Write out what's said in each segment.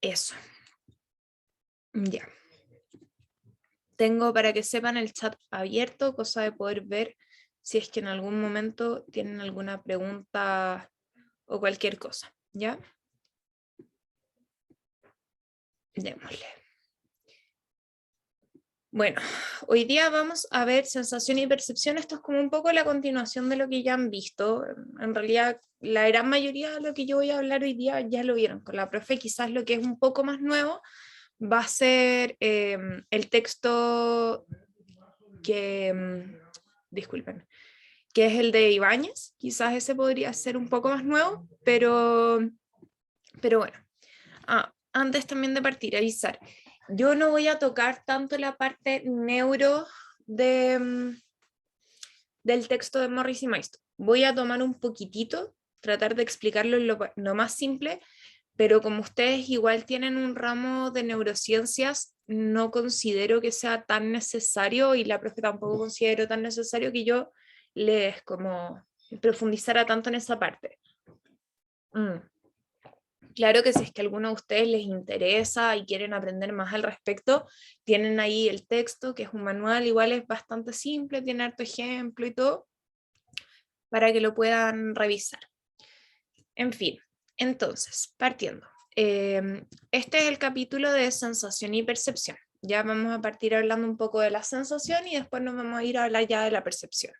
Eso. Ya. Tengo para que sepan el chat abierto, cosa de poder ver si es que en algún momento tienen alguna pregunta o cualquier cosa, ¿ya? Démosle. Bueno, hoy día vamos a ver sensación y percepción. Esto es como un poco la continuación de lo que ya han visto. En realidad, la gran mayoría de lo que yo voy a hablar hoy día ya lo vieron con la profe. Quizás lo que es un poco más nuevo va a ser el texto que, disculpen, que es el de Ibáñez. Quizás ese podría ser un poco más nuevo, pero bueno. Antes también de partir, avisar. Yo no voy a tocar tanto la parte neuro del texto de Morris y Maisto. Voy a tomar un poquitito, tratar de explicarlo en lo más simple, pero como ustedes igual tienen un ramo de neurociencias, no considero que sea tan necesario, y la profe tampoco considero tan necesario que yo les como profundizara tanto en esa parte. Claro que si es que a alguno de ustedes les interesa y quieren aprender más al respecto, tienen ahí el texto, que es un manual, igual es bastante simple, tiene harto ejemplo y todo, para que lo puedan revisar. En fin, entonces, partiendo. Este es el capítulo de sensación y percepción. Ya vamos a partir hablando un poco de la sensación y después nos vamos a ir a hablar ya de la percepción.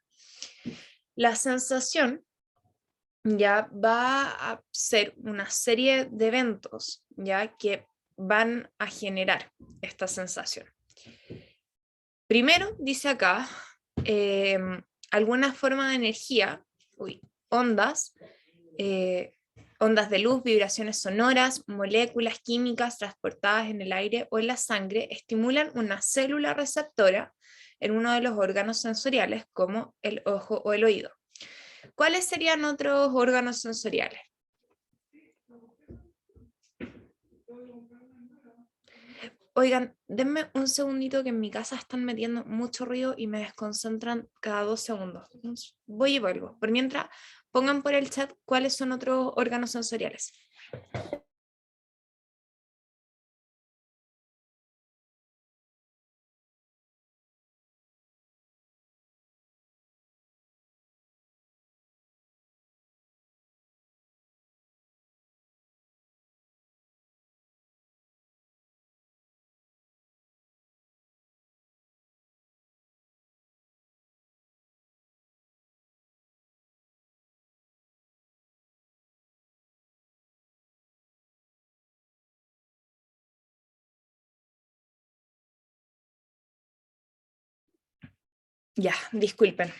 La sensación ya va a ser una serie de eventos ya que van a generar esta sensación. Primero, dice acá, alguna forma de energía, ondas, ondas de luz, vibraciones sonoras, moléculas químicas transportadas en el aire o en la sangre estimulan una célula receptora en uno de los órganos sensoriales como el ojo o el oído. ¿Cuáles serían otros órganos sensoriales? Oigan, denme un segundito que en mi casa están metiendo mucho ruido y me desconcentran cada 2 segundos. Voy y vuelvo. Por mientras, pongan por el chat cuáles son otros órganos sensoriales. Ya, disculpen.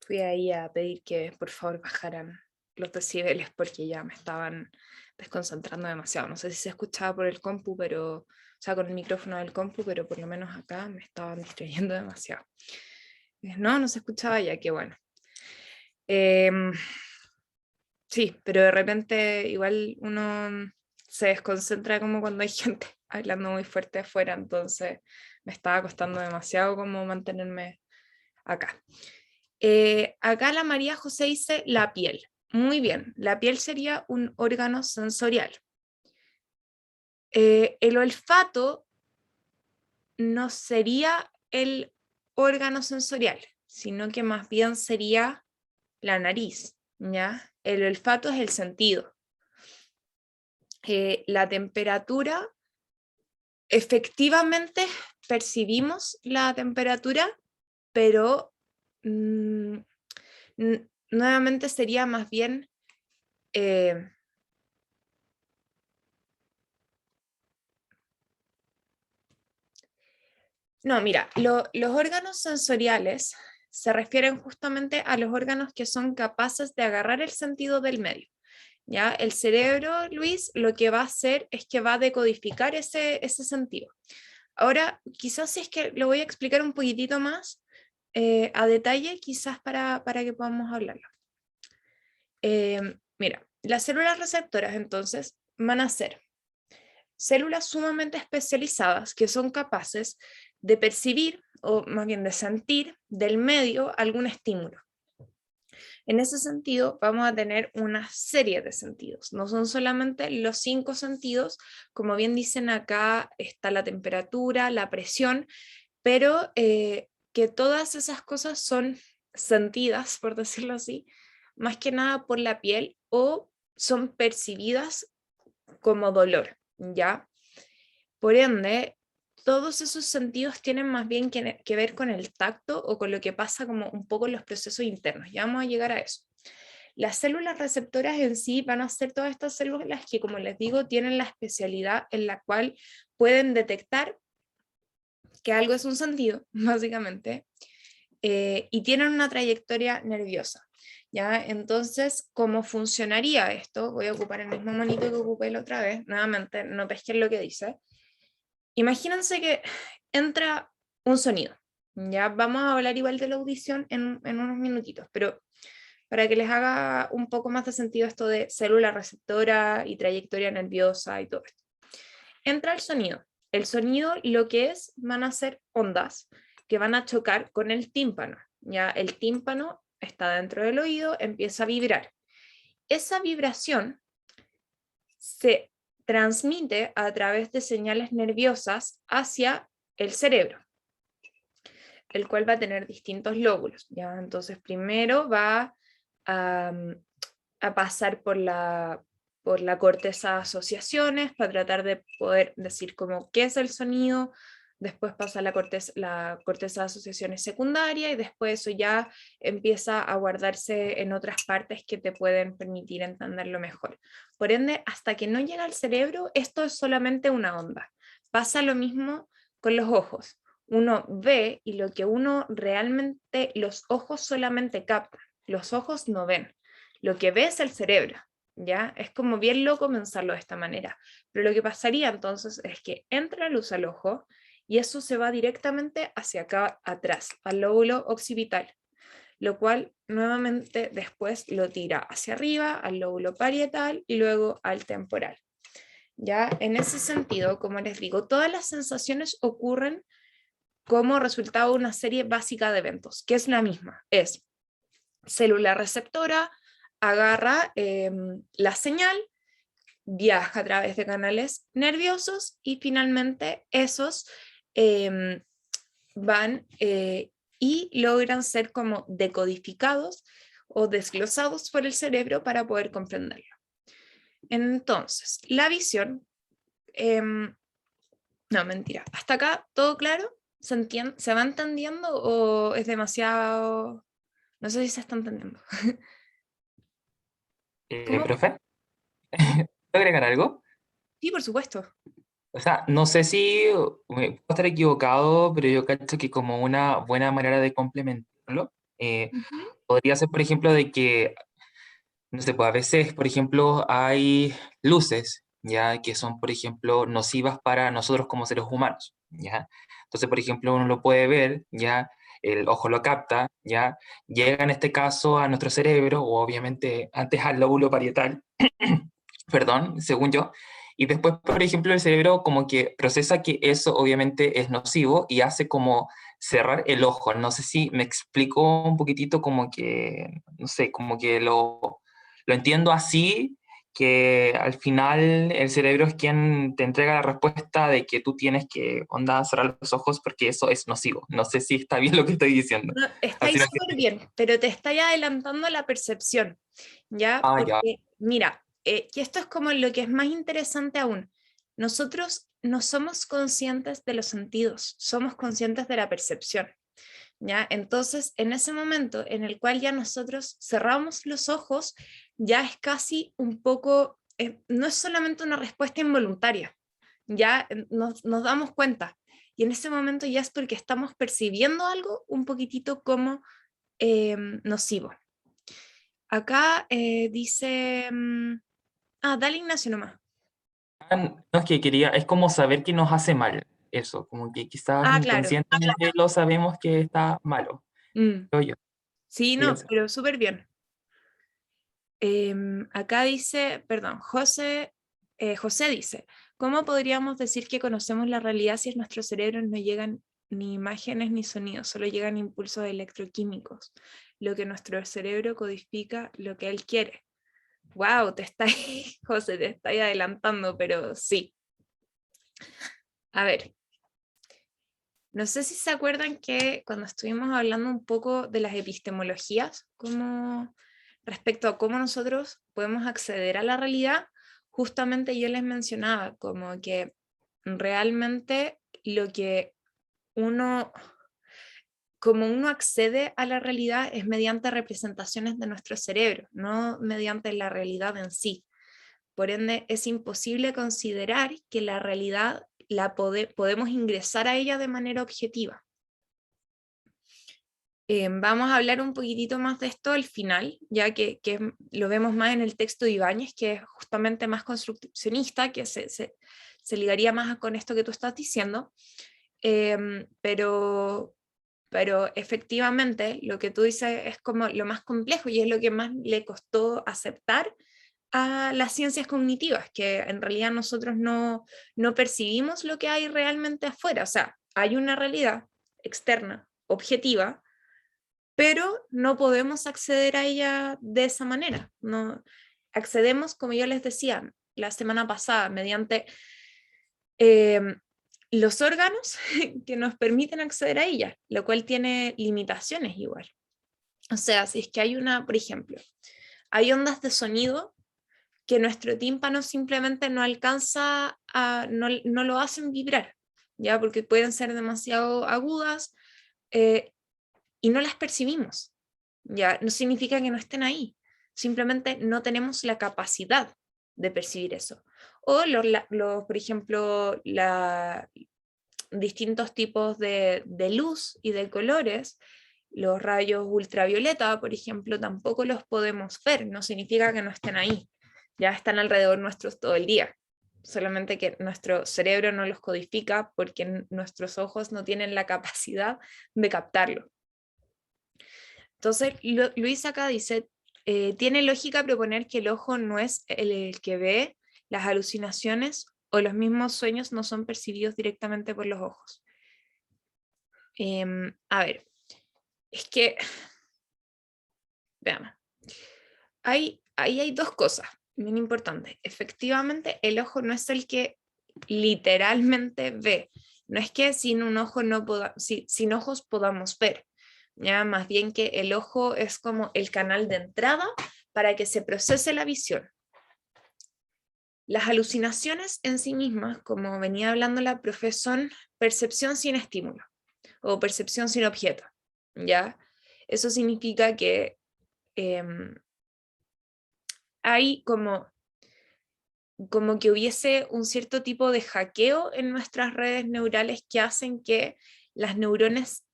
Fui ahí a pedir que por favor bajaran los decibeles porque ya me estaban desconcentrando demasiado. No sé si se escuchaba por el compu, o sea, con el micrófono del compu, pero por lo menos acá me estaban distrayendo demasiado. No se escuchaba ya, qué bueno. Sí, pero de repente igual uno se desconcentra como cuando hay gente hablando muy fuerte afuera, entonces me estaba costando demasiado como mantenerme acá. Acá la María José dice la piel. Muy bien, la piel sería un órgano sensorial. El olfato no sería el órgano sensorial, sino que más bien sería la nariz, ¿ya? El olfato es el sentido. La temperatura, efectivamente percibimos la temperatura, pero nuevamente sería más bien no, mira, los órganos sensoriales se refieren justamente a los órganos que son capaces de agarrar el sentido del medio. ¿Ya? El cerebro, Luis, lo que va a hacer es que va a decodificar ese sentido. Ahora, quizás si es que lo voy a explicar un poquitito más a detalle, quizás para que podamos hablarlo. Mira, las células receptoras entonces van a ser células sumamente especializadas que son capaces de percibir, o más bien de sentir, del medio algún estímulo. En ese sentido, vamos a tener una serie de sentidos. No son solamente los 5 sentidos, como bien dicen acá, está la temperatura, la presión, pero que todas esas cosas son sentidas, por decirlo así, más que nada por la piel o son percibidas como dolor, ¿ya? Por ende, todos esos sentidos tienen más bien que ver con el tacto o con lo que pasa como un poco en los procesos internos. Ya vamos a llegar a eso. Las células receptoras en sí van a ser todas estas células que, como les digo, tienen la especialidad en la cual pueden detectar que algo es un sentido, básicamente, y tienen una trayectoria nerviosa. ¿Ya? Entonces, ¿cómo funcionaría esto? Voy a ocupar el mismo monito que ocupé la otra vez, nuevamente, no pesquen lo que dice. Imagínense que entra un sonido. Ya vamos a hablar igual de la audición en unos minutitos, pero para que les haga un poco más de sentido esto de célula receptora y trayectoria nerviosa y todo esto. Entra el sonido. El sonido lo que es van a ser ondas que van a chocar con el tímpano. Ya el tímpano está dentro del oído, empieza a vibrar. Esa vibración se transmite a través de señales nerviosas hacia el cerebro, el cual va a tener distintos lóbulos, ¿ya? Entonces primero va a, a pasar por la corteza de asociaciones para tratar de poder decir como qué es el sonido, después pasa la corteza de asociaciones secundaria y después eso ya empieza a guardarse en otras partes que te pueden permitir entenderlo mejor. Por ende, hasta que no llega al cerebro, esto es solamente una onda. Pasa lo mismo con los ojos. Uno ve y lo que uno realmente, los ojos solamente captan, los ojos no ven. Lo que ve es el cerebro. ¿Ya? Es como bien loco pensarlo de esta manera, pero lo que pasaría entonces es que entra luz al ojo y eso se va directamente hacia acá atrás, al lóbulo occipital, lo cual nuevamente después lo tira hacia arriba, al lóbulo parietal y luego al temporal. Ya en ese sentido, como les digo, todas las sensaciones ocurren como resultado de una serie básica de eventos, que es la misma, es célula receptora, agarra la señal, viaja a través de canales nerviosos y finalmente esos eh, van y logran ser como decodificados o desglosados por el cerebro para poder comprenderlo. Entonces, la visión, no, mentira, hasta acá todo claro, ¿se va entendiendo o es demasiado? No sé si se está entendiendo. ¿Cómo? Profe, ¿puedo agregar algo? Sí, por supuesto. O sea, no sé si puedo estar equivocado, pero yo cacho que como una buena manera de complementarlo, Ujú. podría ser, por ejemplo, de que, no sé, pues a veces, por ejemplo, hay luces, ya, que son, por ejemplo, nocivas para nosotros como seres humanos, ya. Entonces, por ejemplo, uno lo puede ver, ya, el ojo lo capta, ya, llega en este caso a nuestro cerebro, o obviamente antes al lóbulo parietal, perdón, según yo, y después, por ejemplo, el cerebro como que procesa que eso obviamente es nocivo y hace como cerrar el ojo. No sé si me explico un poquitito como que, no sé, como que lo entiendo así, que al final el cerebro es quien te entrega la respuesta de que tú tienes que, onda, cerrar los ojos porque eso es nocivo. No sé si está bien lo que estoy diciendo. No, está ahí Así me súper bien, pero te está ya adelantando la percepción, ¿ya? Ah, ya. Porque, mira, y esto es como lo que es más interesante aún. Nosotros no somos conscientes de los sentidos, somos conscientes de la percepción, ¿ya? Entonces, en ese momento en el cual ya nosotros cerramos los ojos, ya es casi un poco, no es solamente una respuesta involuntaria, ya nos damos cuenta. Y en ese momento ya es porque estamos percibiendo algo un poquitito como nocivo. Acá dice, dale Ignacio nomás. No, es que quería, es como saber que nos hace mal, eso, como que quizás Claro. inconscientemente lo sabemos que está malo, Mm, creo yo, sí, no, pienso. pero súper bien. Acá dice, perdón, José dice, ¿cómo podríamos decir que conocemos la realidad si en nuestro cerebro no llegan ni imágenes ni sonidos, solo llegan impulsos electroquímicos, lo que nuestro cerebro codifica lo que él quiere. Wow, José, te estáis adelantando, pero sí. A ver, no sé si se acuerdan que cuando estuvimos hablando un poco de las epistemologías, como respecto a cómo nosotros podemos acceder a la realidad, justamente yo les mencionaba como que realmente lo que como uno accede a la realidad es mediante representaciones de nuestro cerebro, no mediante la realidad en sí. Por ende, es imposible considerar que la realidad podemos ingresar a ella de manera objetiva. Vamos a hablar un poquitito más de esto al final, ya que lo vemos más en el texto de Ibáñez, que es justamente más construccionista, que se ligaría más con esto que tú estás diciendo. Pero efectivamente lo que tú dices es como lo más complejo y es lo que más le costó aceptar a las ciencias cognitivas, que en realidad nosotros no percibimos lo que hay realmente afuera. O sea, hay una realidad externa, objetiva, pero no podemos acceder a ella de esa manera. No accedemos, como yo les decía la semana pasada, mediante los órganos que nos permiten acceder a ella, lo cual tiene limitaciones igual. O sea, si es que hay por ejemplo, hay ondas de sonido que nuestro tímpano simplemente no alcanza no lo hacen vibrar, ¿ya? Porque pueden ser demasiado agudas y no las percibimos, ¿ya? No significa que no estén ahí, simplemente no tenemos la capacidad de percibir eso. O por ejemplo, distintos tipos de luz y de colores, los rayos ultravioleta, por ejemplo, tampoco los podemos ver, no significa que no estén ahí, ya están alrededor nuestros todo el día, solamente que nuestro cerebro no los codifica porque nuestros ojos no tienen la capacidad de captarlo. Entonces, Luis acá dice, tiene lógica proponer que el ojo no es el que ve las alucinaciones o los mismos sueños no son percibidos directamente por los ojos. A ver, es que, veamos, ahí hay dos cosas bien importantes. Efectivamente, el ojo no es el que literalmente ve. No es que sin un ojo sin ojos podamos ver. Ya, más bien que el ojo es como el canal de entrada para que se procese la visión. Las alucinaciones en sí mismas, como venía hablando la profe, son percepción sin estímulo o percepción sin objeto, ¿ya? Eso significa que hay como que hubiese un cierto tipo de hackeo en nuestras redes neurales que hacen que las neuronas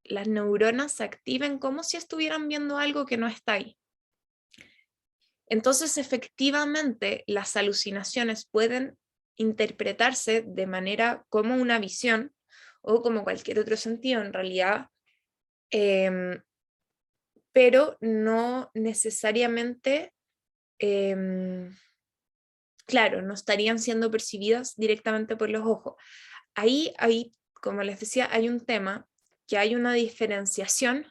se activen como si estuvieran viendo algo que no está ahí. Entonces, efectivamente, las alucinaciones pueden interpretarse de manera como una visión o como cualquier otro sentido en realidad, pero no necesariamente, claro, no estarían siendo percibidas directamente por los ojos. Ahí, como les decía, hay un tema, que hay una diferenciación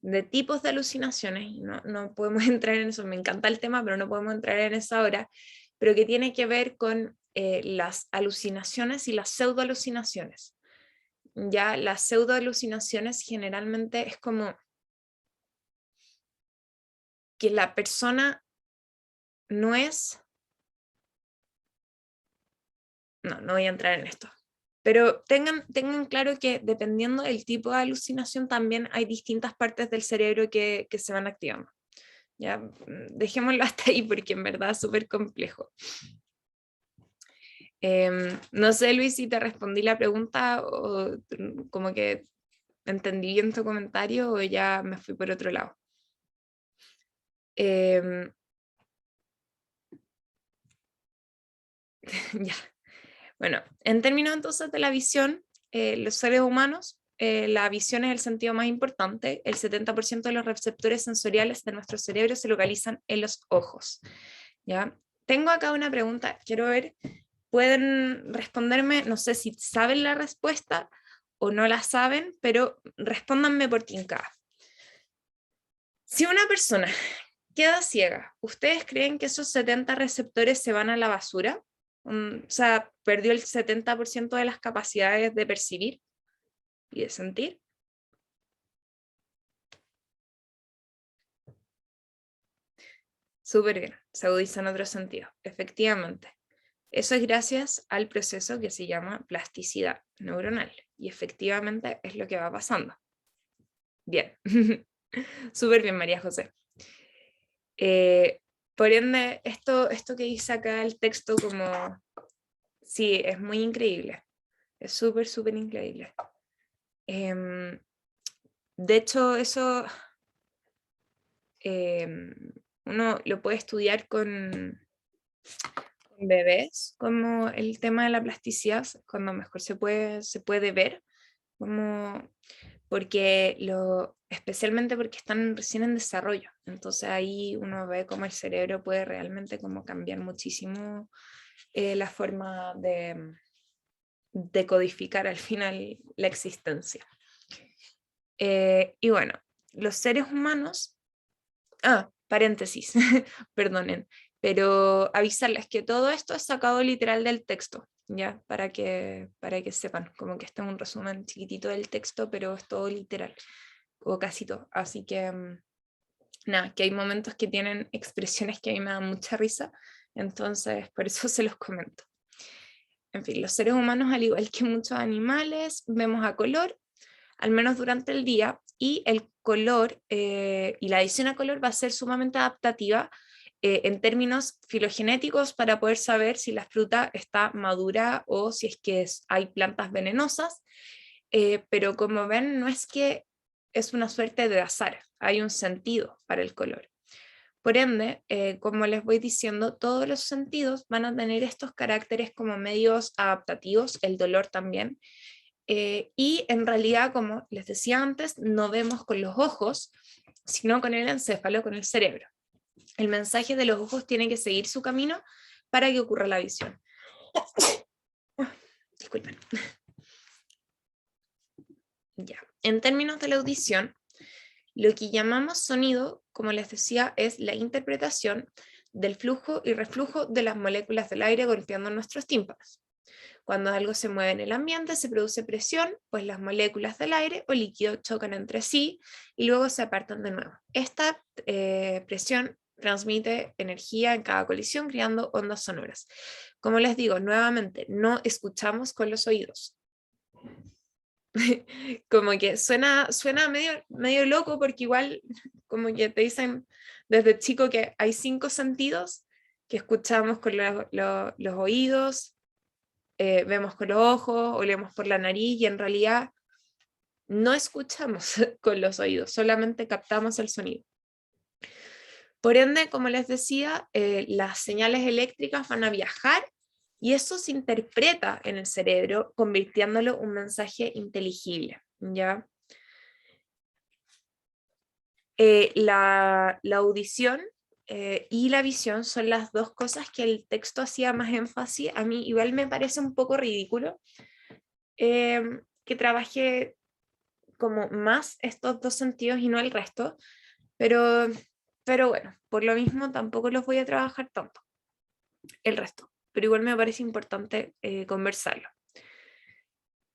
de tipos de alucinaciones, y no podemos entrar en eso, me encanta el tema, pero no podemos entrar en eso ahora, pero que tiene que ver con las alucinaciones y las pseudoalucinaciones. Ya las pseudoalucinaciones generalmente es como que la persona no es... No voy a entrar en esto. Pero tengan claro que dependiendo del tipo de alucinación también hay distintas partes del cerebro que se van activando. Ya, dejémoslo hasta ahí porque en verdad es súper complejo. No sé, Luis, si te respondí la pregunta o como que entendí bien tu comentario o ya me fui por otro lado. Ya. Bueno, en términos entonces de la visión, los seres humanos, la visión es el sentido más importante. El 70% de los receptores sensoriales de nuestro cerebro se localizan en los ojos. ¿Ya? Tengo acá una pregunta, quiero ver, pueden responderme, no sé si saben la respuesta o no la saben, pero respóndanme por Tincada. Si una persona queda ciega, ¿ustedes creen que esos 70 receptores se van a la basura? O sea, perdió el 70% de las capacidades de percibir y de sentir. Súper bien, se agudiza en otro sentido, efectivamente. Eso es gracias al proceso que se llama plasticidad neuronal, y efectivamente es lo que va pasando. Bien, súper bien, María José. Por ende, esto que dice acá el texto como, sí, es muy increíble, es súper, súper increíble. De hecho, eso uno lo puede estudiar con bebés, como el tema de la plasticidad, cuando mejor se puede ver, como porque especialmente porque están recién en desarrollo, entonces ahí uno ve cómo el cerebro puede realmente como cambiar muchísimo la forma de codificar al final la existencia. Y bueno, los seres humanos, paréntesis, perdonen, pero avisarles que todo esto es sacado literal del texto, ya, para que sepan, como que este es un resumen chiquitito del texto, pero es todo literal, o casi todo, así que nada, que hay momentos que tienen expresiones que a mí me dan mucha risa, entonces por eso se los comento. En fin, los seres humanos, al igual que muchos animales, vemos a color, al menos durante el día, y el color y la adición a color va a ser sumamente adaptativa en términos filogenéticos para poder saber si la fruta está madura o si es que hay plantas venenosas, pero como ven, no es que es una suerte de azar, hay un sentido para el color. Por ende, como les voy diciendo, todos los sentidos van a tener estos caracteres como medios adaptativos, el dolor también, y en realidad, como les decía antes, no vemos con los ojos, sino con el encéfalo, con el cerebro. El mensaje de los ojos tiene que seguir su camino para que ocurra la visión. Disculpen. Ya. En términos de la audición, lo que llamamos sonido, como les decía, es la interpretación del flujo y reflujo de las moléculas del aire golpeando nuestros tímpanos. Cuando algo se mueve en el ambiente se produce presión, pues las moléculas del aire o líquido chocan entre sí y luego se apartan de nuevo. Esta presión transmite energía en cada colisión creando ondas sonoras. Como les digo, nuevamente, no escuchamos con los oídos. Como que suena medio loco porque igual como que te dicen desde chico que hay 5 sentidos que escuchamos con los oídos, vemos con los ojos, olemos por la nariz y en realidad no escuchamos con los oídos, solamente captamos el sonido. Por ende, como les decía, las señales eléctricas van a viajar y eso se interpreta en el cerebro convirtiéndolo en un mensaje inteligible, ¿ya? La audición y la visión son las dos cosas que el texto hacía más énfasis. A mí igual me parece un poco ridículo que trabajé como más estos dos sentidos y no el resto, pero, pero bueno, por lo mismo tampoco los voy a trabajar tanto, el resto, pero igual me parece importante conversarlo.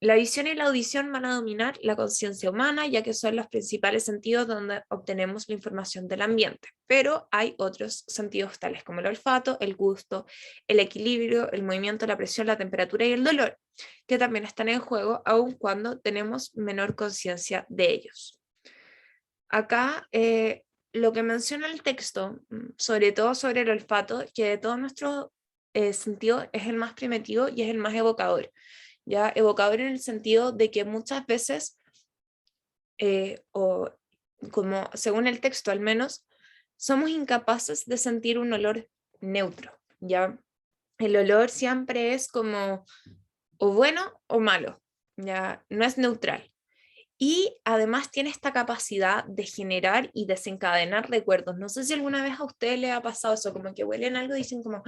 La visión y la audición van a dominar la conciencia humana, ya que son los principales sentidos donde obtenemos la información del ambiente, pero hay otros sentidos tales como el olfato, el gusto, el equilibrio, el movimiento, la presión, la temperatura y el dolor, que también están en juego aun cuando tenemos menor conciencia de ellos. Acá lo que menciona el texto, sobre todo sobre el olfato, que de todos nuestros sentidos es el más primitivo y es el más evocador. Ya evocador en el sentido de que muchas veces, o como según el texto al menos, somos incapaces de sentir un olor neutro, ¿ya? El olor siempre es como o bueno o malo, ¿ya? No es neutral. Y además tiene esta capacidad de generar y desencadenar recuerdos. No sé si alguna vez a usted le ha pasado eso, como que huelen algo y dicen como,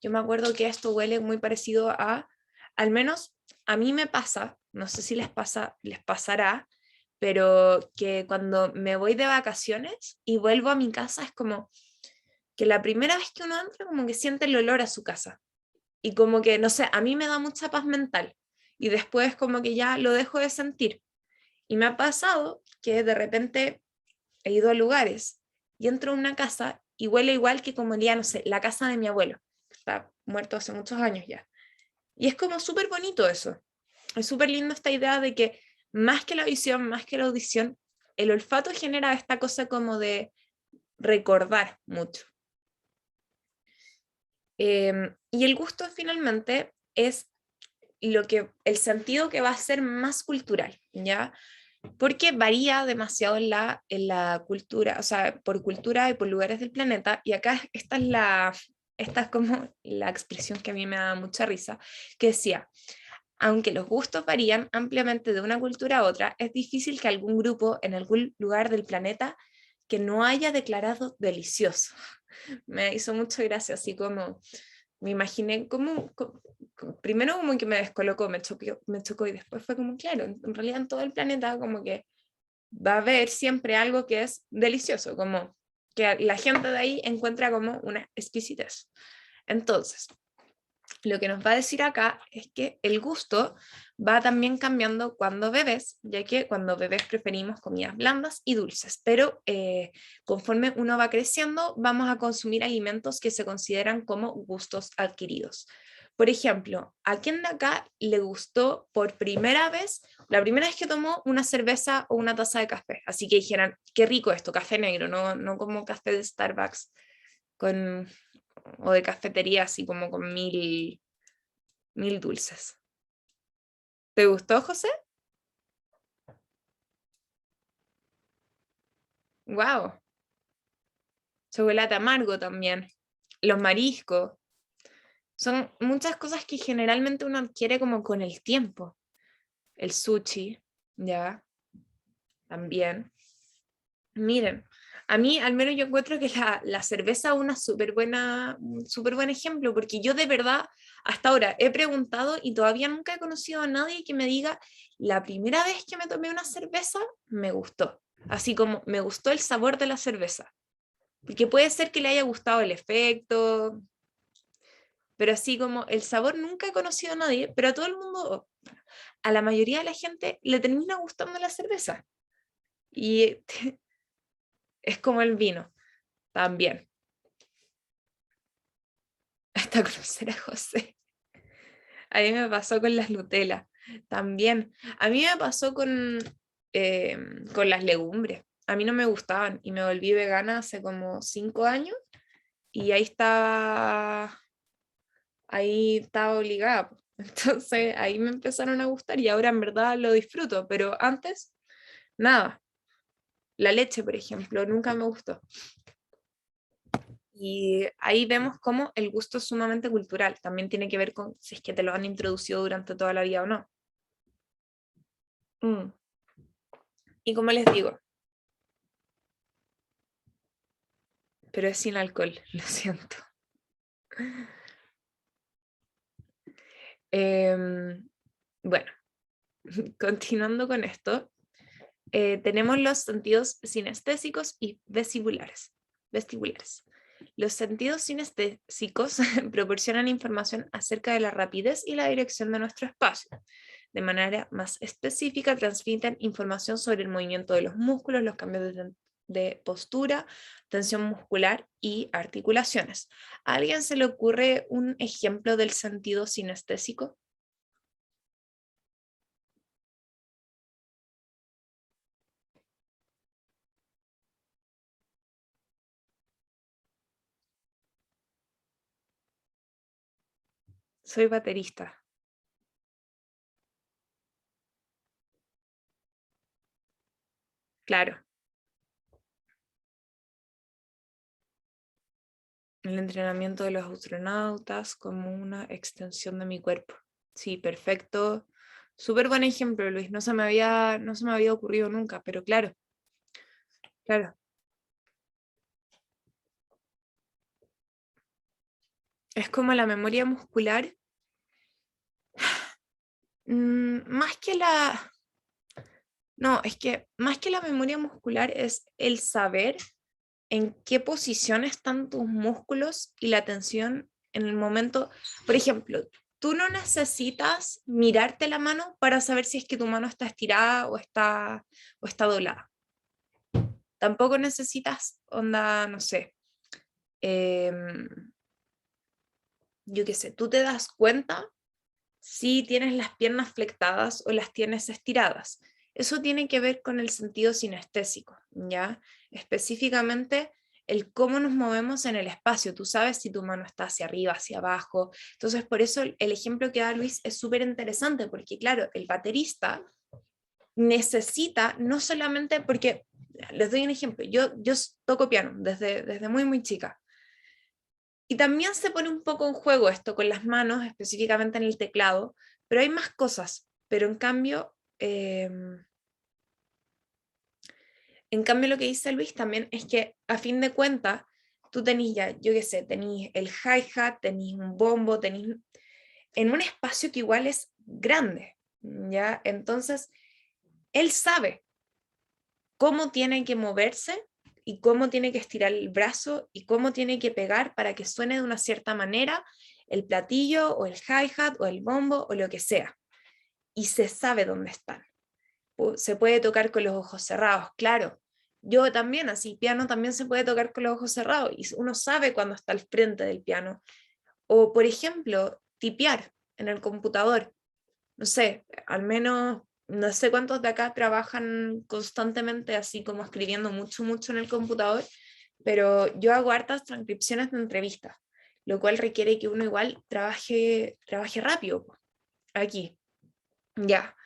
yo me acuerdo que esto huele muy parecido a, al menos a mí me pasa no sé si les pasará, pero que cuando me voy de vacaciones y vuelvo a mi casa es como que la primera vez que uno entra como que siente el olor a su casa. Y como que, no sé, a mí me da mucha paz mental. Y después como que ya lo dejo de sentir. Y me ha pasado que de repente he ido a lugares y entro a una casa y huele igual que como olía, no sé, la casa de mi abuelo, que está muerto hace muchos años ya. Y es como súper bonito eso. Es súper lindo esta idea de que más que la visión, más que la audición, el olfato genera esta cosa como de recordar mucho. Y el gusto finalmente es el sentido que va a ser más cultural, ¿ya? Porque varía demasiado en la cultura, o sea, por cultura y por lugares del planeta, y acá esta es como la expresión que a mí me da mucha risa, que decía, aunque los gustos varían ampliamente de una cultura a otra, es difícil que algún grupo en algún lugar del planeta que no haya declarado delicioso. Me hizo mucha gracia, así como me imaginé primero como que me descolocó, me chocó y después fue como, claro, en realidad en todo el planeta como que va a haber siempre algo que es delicioso, como que la gente de ahí encuentra como una exquisitez. Entonces, lo que nos va a decir acá es que el gusto va también cambiando cuando bebes, ya que cuando bebes preferimos comidas blandas y dulces, pero conforme uno va creciendo vamos a consumir alimentos que se consideran como gustos adquiridos. Por ejemplo, ¿a quién de acá le gustó por primera vez, la primera vez que tomó una cerveza o una taza de café? Así que dijeran, qué rico esto, café negro, no como café de Starbucks con, o de cafetería así como con mil dulces. ¿Te gustó, José? Wow. Chocolate amargo también. Los mariscos. Son muchas cosas que generalmente uno adquiere como con el tiempo. El sushi, ya, también. Miren, a mí al menos yo encuentro que la cerveza es una un súper buen ejemplo, porque yo de verdad hasta ahora he preguntado y todavía nunca he conocido a nadie que me diga, la primera vez que me tomé una cerveza me gustó, así como me gustó el sabor de la cerveza, porque puede ser que le haya gustado el efecto, pero así como el sabor nunca he conocido a nadie, pero a todo el mundo, a la mayoría de la gente le termina gustando la cerveza. Y es como el vino también. Hasta conocer a José. A mí me pasó con las Nutella también. A mí me pasó con las legumbres. A mí no me gustaban y me volví vegana hace como 5 años y ahí estaba obligada. Entonces ahí me empezaron a gustar y ahora en verdad lo disfruto, pero antes, nada. La leche, por ejemplo, nunca me gustó. Y ahí vemos cómo el gusto es sumamente cultural. También tiene que ver con si es que te lo han introducido durante toda la vida o no. Mm. Y como les digo, pero es sin alcohol, lo siento. Bueno, continuando con esto, tenemos los sentidos sinestésicos y vestibulares. Los sentidos sinestésicos proporcionan información acerca de la rapidez y la dirección de nuestro espacio. De manera más específica, transmiten información sobre el movimiento de los músculos, los cambios de postura, tensión muscular y articulaciones. ¿A alguien se le ocurre un ejemplo del sentido sinestésico? Soy baterista. Claro, el entrenamiento de los astronautas como una extensión de mi cuerpo. Sí, perfecto. Súper buen ejemplo, Luis. No se me había ocurrido nunca, pero claro, claro. Es como la memoria muscular Más que la... No, es que más que la memoria muscular es el saber en qué posición están tus músculos y la tensión en el momento. Por ejemplo, tú no necesitas mirarte la mano para saber si es que tu mano está estirada o está doblada. Tampoco necesitas, onda, no sé, yo qué sé, tú te das cuenta si tienes las piernas flectadas o las tienes estiradas. Eso tiene que ver con el sentido sinestésico, ¿ya? Específicamente el cómo nos movemos en el espacio. Tú sabes si tu mano está hacia arriba, hacia abajo. Entonces, por eso el ejemplo que da Luis es súper interesante, porque claro, el baterista necesita no solamente, porque les doy un ejemplo, yo toco piano desde muy, muy chica. Y también se pone un poco en juego esto con las manos, específicamente en el teclado, pero hay más cosas. Pero en cambio lo que dice Luis también es que a fin de cuentas, tú tenés ya, yo qué sé, tenés el hi-hat, tenés un bombo, tenés en un espacio que igual es grande, ¿ya? Entonces, él sabe cómo tiene que moverse y cómo tiene que estirar el brazo y cómo tiene que pegar para que suene de una cierta manera el platillo o el hi-hat o el bombo o lo que sea. Y se sabe dónde están. Se puede tocar con los ojos cerrados, claro. Yo también, así, piano también se puede tocar con los ojos cerrados y uno sabe cuando está al frente del piano. O, por ejemplo, tipear en el computador. No sé, al menos no sé cuántos de acá trabajan constantemente así como escribiendo mucho, mucho en el computador, pero yo hago hartas transcripciones de entrevistas, lo cual requiere que uno igual trabaje rápido aquí, ya.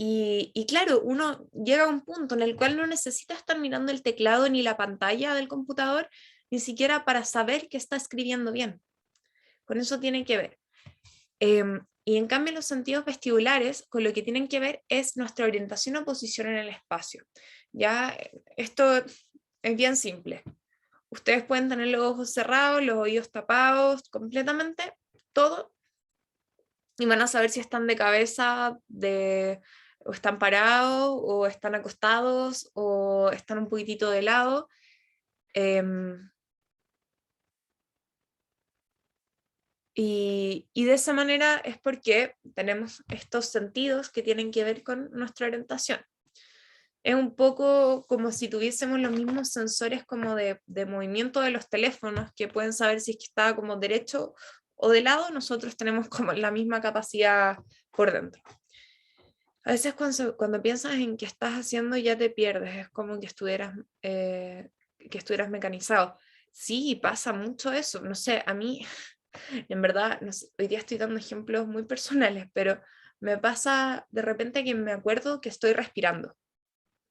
Y claro, uno llega a un punto en el cual no necesita estar mirando el teclado ni la pantalla del computador, ni siquiera para saber que está escribiendo bien. Con eso tiene que ver. Y en cambio los sentidos vestibulares con lo que tienen que ver es nuestra orientación o posición en el espacio. Ya, esto es bien simple. Ustedes pueden tener los ojos cerrados, los oídos tapados, completamente todo, y van a saber si están de cabeza, o están parados, o están acostados, o están un poquitito de lado. Y de esa manera es porque tenemos estos sentidos que tienen que ver con nuestra orientación. Es un poco como si tuviésemos los mismos sensores como de movimiento de los teléfonos que pueden saber si es que está como derecho o de lado, nosotros tenemos como la misma capacidad por dentro. A veces cuando piensas en qué estás haciendo ya te pierdes, es como que estuvieras mecanizado. Sí, pasa mucho eso, no sé, a mí en verdad, no sé, hoy día estoy dando ejemplos muy personales, pero me pasa de repente que me acuerdo que estoy respirando,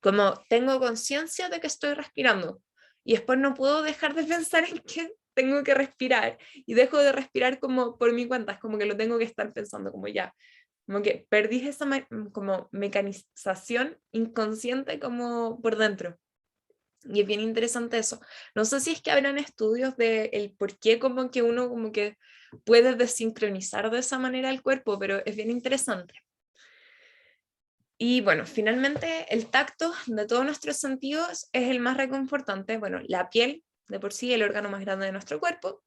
como tengo conciencia de que estoy respirando y después no puedo dejar de pensar en que tengo que respirar y dejo de respirar como por mi cuenta, es como que lo tengo que estar pensando como ya, como que perdí esa como mecanización inconsciente como por dentro. Y es bien interesante eso. No sé si es que habrán estudios de el por qué como que uno como que puede desincronizar de esa manera el cuerpo, pero es bien interesante. Y bueno, finalmente el tacto de todos nuestros sentidos es el más reconfortante. Bueno, la piel de por sí el órgano más grande de nuestro cuerpo,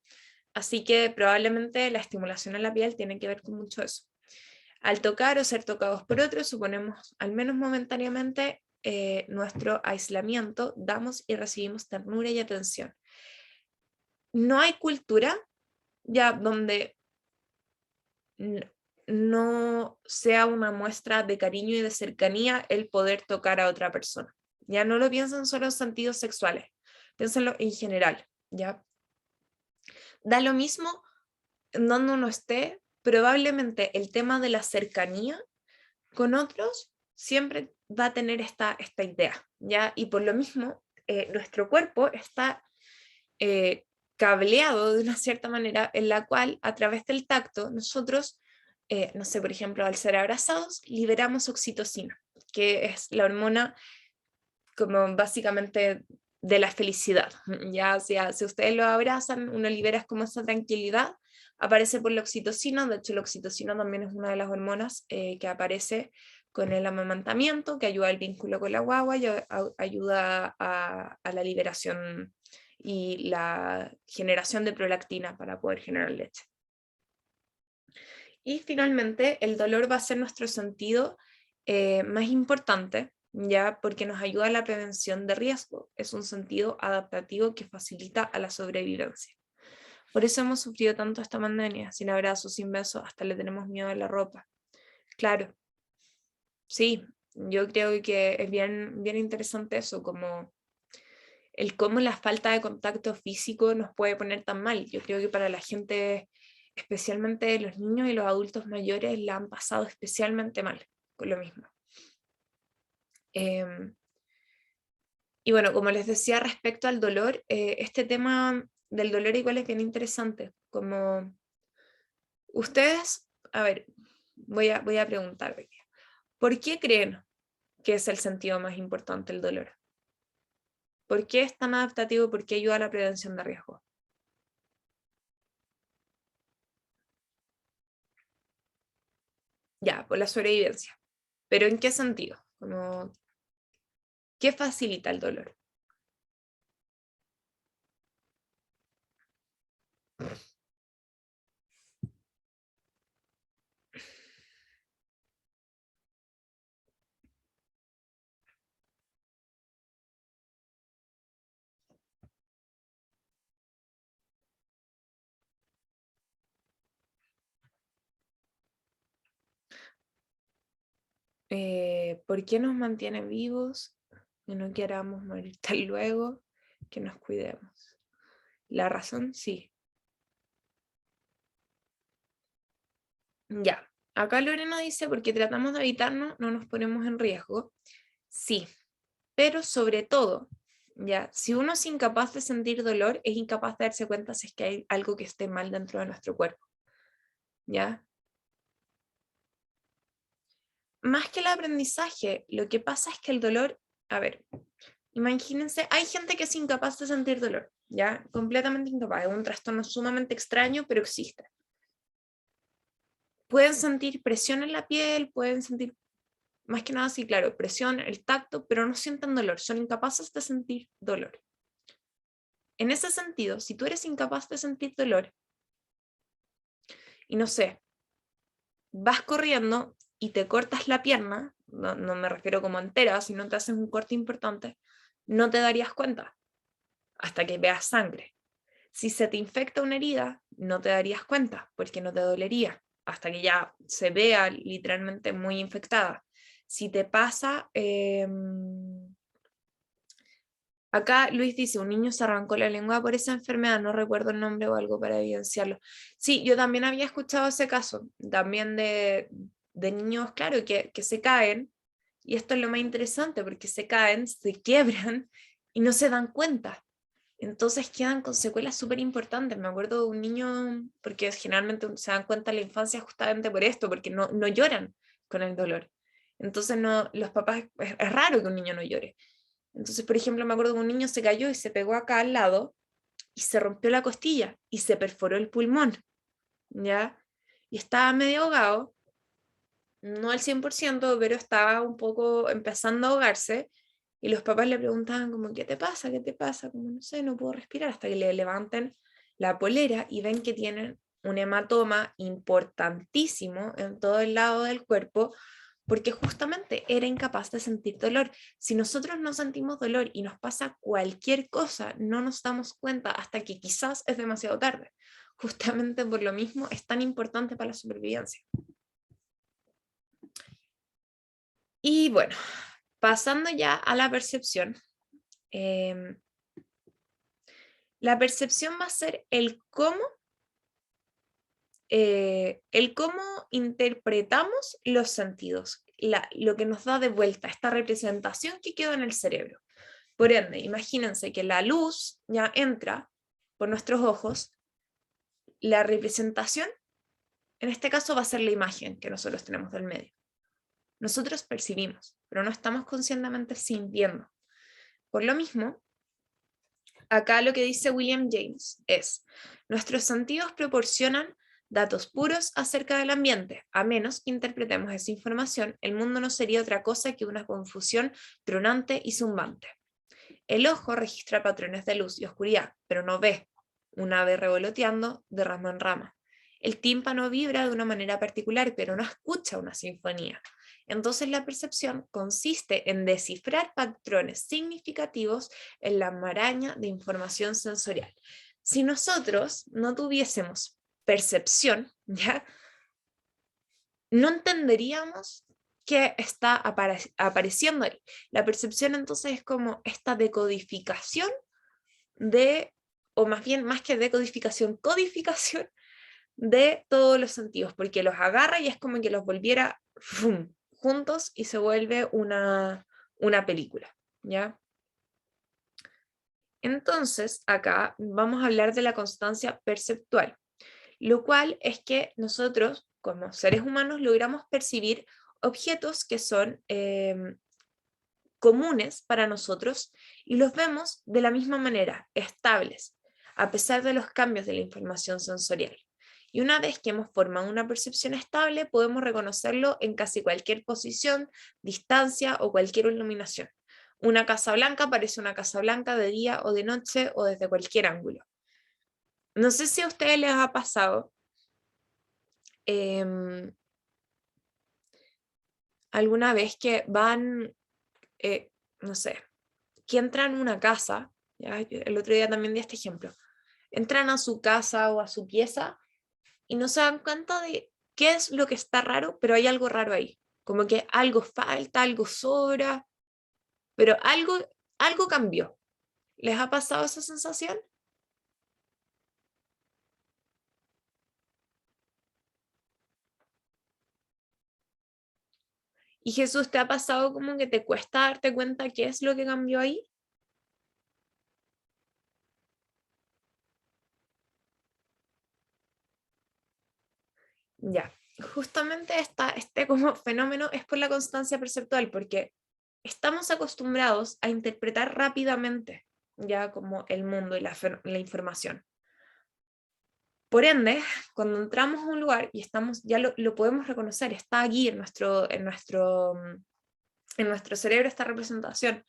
así que probablemente la estimulación en la piel tiene que ver con mucho eso. Al tocar o ser tocados por otros, suponemos, al menos momentáneamente, nuestro aislamiento, damos y recibimos ternura y atención. No hay cultura ya donde no sea una muestra de cariño y de cercanía el poder tocar a otra persona. Ya no lo piensen solo en sentidos sexuales, piénsenlo en general, ¿ya? Da lo mismo en donde uno esté, probablemente el tema de la cercanía con otros siempre va a tener esta idea, ¿ya? Y por lo mismo, nuestro cuerpo está cableado de una cierta manera en la cual a través del tacto nosotros, no sé, por ejemplo, al ser abrazados, liberamos oxitocina, que es la hormona como básicamente de la felicidad, ya sea, si ustedes lo abrazan, uno libera como esa tranquilidad, Aparece por la oxitocina, de hecho la oxitocina también es una de las hormonas que aparece con el amamantamiento, que ayuda al vínculo con la guagua y ayuda a la liberación y la generación de prolactina para poder generar leche. Y finalmente, el dolor va a ser nuestro sentido más importante, ya porque nos ayuda a la prevención de riesgo. Es un sentido adaptativo que facilita a la sobrevivencia. Por eso hemos sufrido tanto esta pandemia, sin abrazos, sin besos, hasta le tenemos miedo a la ropa. Claro, sí, yo creo que es bien, bien interesante eso, como el cómo la falta de contacto físico nos puede poner tan mal. Yo creo que para la gente, especialmente los niños y los adultos mayores, la han pasado especialmente mal con lo mismo. Y bueno, como les decía respecto al dolor, este tema del dolor igual es bien interesante. Como ustedes, a ver, voy a preguntar, ¿por qué creen que es el sentido más importante el dolor? ¿Por qué es tan adaptativo? ¿Por qué ayuda a la prevención de riesgos? Ya, por la sobrevivencia. ¿Pero en qué sentido? Como, ¿qué facilita el dolor? ¿Por qué nos mantiene vivos? Que no queramos morir tan luego, que nos cuidemos. La razón, sí. Ya, acá Lorena dice, porque tratamos de evitarnos, no nos ponemos en riesgo. Sí, pero sobre todo, ya, si uno es incapaz de sentir dolor, es incapaz de darse cuenta si es que hay algo que esté mal dentro de nuestro cuerpo. ¿Ya? Más que el aprendizaje, lo que pasa es que el dolor, a ver, imagínense, hay gente que es incapaz de sentir dolor, ¿ya? Completamente incapaz, es un trastorno sumamente extraño, pero existe. Pueden sentir presión en la piel, pueden sentir, más que nada, sí, claro, presión, el tacto, pero no sienten dolor, son incapaces de sentir dolor. En ese sentido, si tú eres incapaz de sentir dolor, y no sé, vas corriendo y te cortas la pierna, no me refiero como entera, si no te haces un corte importante, no te darías cuenta hasta que veas sangre. Si se te infecta una herida, no te darías cuenta porque no te dolería hasta que ya se vea literalmente muy infectada. Si te pasa, acá Luis dice, un niño se arrancó la lengua por esa enfermedad, no recuerdo el nombre o algo para evidenciarlo. Sí, yo también había escuchado ese caso, también de niños, claro, que se caen, y esto es lo más interesante, porque se caen, se quiebran y no se dan cuenta. Entonces quedan con secuelas súper importantes. Me acuerdo de un niño, porque generalmente se dan cuenta en la infancia justamente por esto, porque no lloran con el dolor. Entonces los papás, es raro que un niño no llore. Entonces, por ejemplo, me acuerdo de un niño se cayó y se pegó acá al lado y se rompió la costilla y se perforó el pulmón, ¿ya? Y estaba medio ahogado, no al 100%, pero estaba un poco empezando a ahogarse y los papás le preguntaban como, ¿qué te pasa? ¿Qué te pasa? Como, no sé, no puedo respirar, hasta que le levanten la polera y ven que tienen un hematoma importantísimo en todo el lado del cuerpo, porque justamente era incapaz de sentir dolor. Si nosotros no sentimos dolor y nos pasa cualquier cosa, no nos damos cuenta hasta que quizás es demasiado tarde. Justamente por lo mismo es tan importante para la supervivencia. Y bueno, pasando ya a la percepción. La percepción va a ser el cómo interpretamos los sentidos, lo que nos da de vuelta, esta representación que queda en el cerebro. Por ende, imagínense que la luz ya entra por nuestros ojos, la representación, en este caso va a ser la imagen que nosotros tenemos del medio. Nosotros percibimos, pero no estamos conscientemente sintiendo. Por lo mismo, acá lo que dice William James es, nuestros sentidos proporcionan datos puros acerca del ambiente. A menos que interpretemos esa información, el mundo no sería otra cosa que una confusión tronante y zumbante. El ojo registra patrones de luz y oscuridad, pero no ve un ave revoloteando de rama en rama. El tímpano vibra de una manera particular, pero no escucha una sinfonía. Entonces la percepción consiste en descifrar patrones significativos en la maraña de información sensorial. Si nosotros no tuviésemos percepción, ¿ya? No entenderíamos qué está apareciendo ahí. La percepción entonces es como esta decodificación o más bien más que decodificación, codificación de todos los sentidos, porque los agarra y es como que los volviera ¡fum! Juntos y se vuelve una película, ¿ya? Entonces, acá vamos a hablar de la constancia perceptual, lo cual es que nosotros, como seres humanos, logramos percibir objetos que son comunes para nosotros y los vemos de la misma manera, estables, a pesar de los cambios de la información sensorial. Y una vez que hemos formado una percepción estable, podemos reconocerlo en casi cualquier posición, distancia o cualquier iluminación. Una casa blanca parece una casa blanca de día o de noche o desde cualquier ángulo. No sé si a ustedes les ha pasado alguna vez que van, no sé, que entran a una casa, ¿ya? El otro día también di este ejemplo, entran a su casa o a su pieza y no se dan cuenta de qué es lo que está raro, pero hay algo raro ahí, como que algo falta, algo sobra, pero algo cambió. ¿Les ha pasado esa sensación? Y Jesús, ¿te ha pasado como que te cuesta darte cuenta qué es lo que cambió ahí? Ya, justamente este como fenómeno es por la constancia perceptual, porque estamos acostumbrados a interpretar rápidamente ya como el mundo y la información. Por ende, cuando entramos a un lugar y ya lo podemos reconocer, está aquí en nuestro cerebro esta representación.